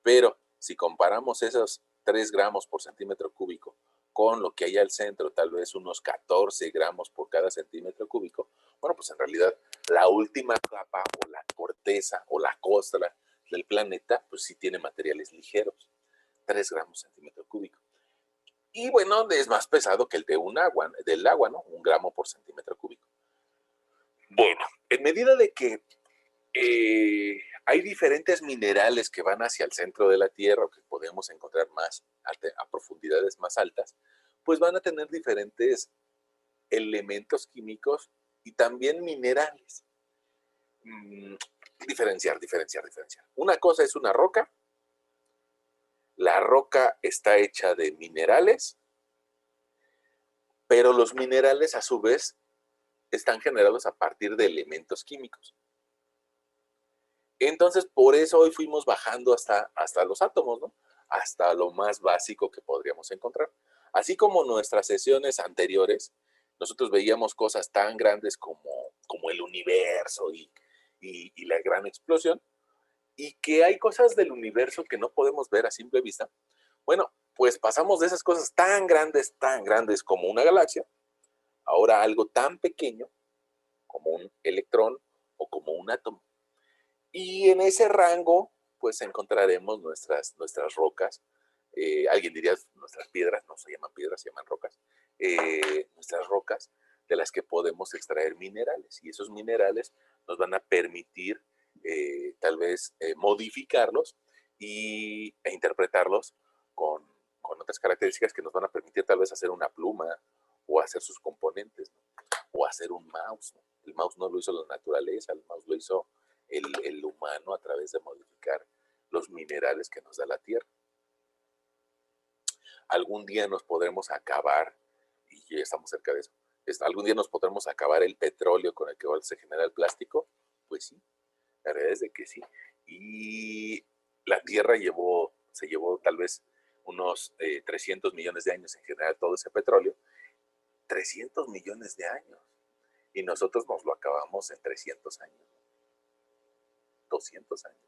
S1: Pero si comparamos esos 3 gramos por centímetro cúbico con lo que hay al centro, tal vez unos 14 gramos por cada centímetro cúbico, bueno, pues en realidad la última capa o la corteza o la costra del planeta, pues sí tiene materiales ligeros, 3 gramos centímetro cúbico. Y bueno, es más pesado que el de del agua, ¿no? 1 gramo por centímetro cúbico. Bueno, en medida de que hay diferentes minerales que van hacia el centro de la Tierra o que podemos encontrar más a profundidades más altas, pues van a tener diferentes elementos químicos y también minerales. Diferenciar. Una cosa es una roca. La roca está hecha de minerales, pero los minerales a su vez están generados a partir de elementos químicos. Entonces, por eso hoy fuimos bajando hasta los átomos, ¿no? Hasta lo más básico que podríamos encontrar. Así como nuestras sesiones anteriores, nosotros veíamos cosas tan grandes como el universo y la gran explosión, y que hay cosas del universo que no podemos ver a simple vista. Bueno, pues pasamos de esas cosas tan grandes como una galaxia, ahora a algo tan pequeño como un electrón o como un átomo. Y en ese rango, pues encontraremos nuestras rocas. Alguien diría nuestras piedras, no se llaman piedras, se llaman rocas. Nuestras rocas de las que podemos extraer minerales. Y esos minerales nos van a permitir tal vez modificarlos e interpretarlos con, con otras características que nos van a permitir tal vez hacer una pluma o hacer sus componentes, ¿no? O hacer un mouse, ¿no? El mouse no lo hizo la naturaleza, el mouse lo hizo el humano a través de modificar los minerales que nos da la tierra. Algún día nos podremos acabar, y ya estamos cerca de eso, algún día nos podremos acabar el petróleo con el que se genera el plástico. Pues sí, la realidad es de que sí. Y la Tierra se llevó tal vez unos 300 millones de años en generar todo ese petróleo. 300 millones de años. Y nosotros nos lo acabamos en 300 años, 200 años.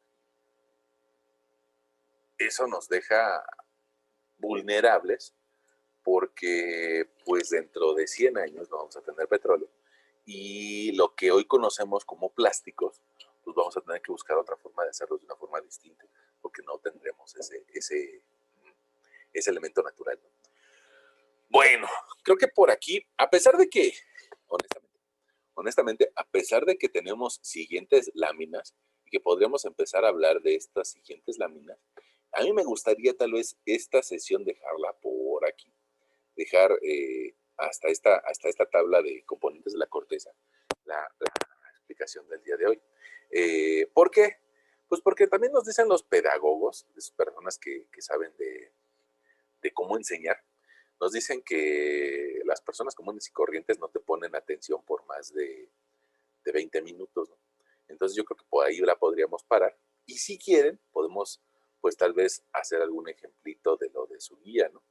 S1: Eso nos deja vulnerables porque pues dentro de 100 años no vamos a tener petróleo y lo que hoy conocemos como plásticos, pues vamos a tener que buscar otra forma de hacerlo de una forma distinta porque no tendremos ese elemento natural, ¿no? Bueno, creo que por aquí, a pesar de que, honestamente, a pesar de que tenemos siguientes láminas y que podríamos empezar a hablar de estas siguientes láminas, a mí me gustaría tal vez esta sesión dejarla por aquí, dejar hasta esta tabla de componentes de la corteza, la explicación del día de hoy. ¿Por qué? Pues porque también nos dicen los pedagogos, las personas que saben de cómo enseñar, nos dicen que las personas comunes y corrientes no te ponen atención por más de 20 minutos, ¿no? Entonces yo creo que por ahí la podríamos parar. Y si quieren, podemos pues tal vez hacer algún ejemplito de lo de su guía, ¿no?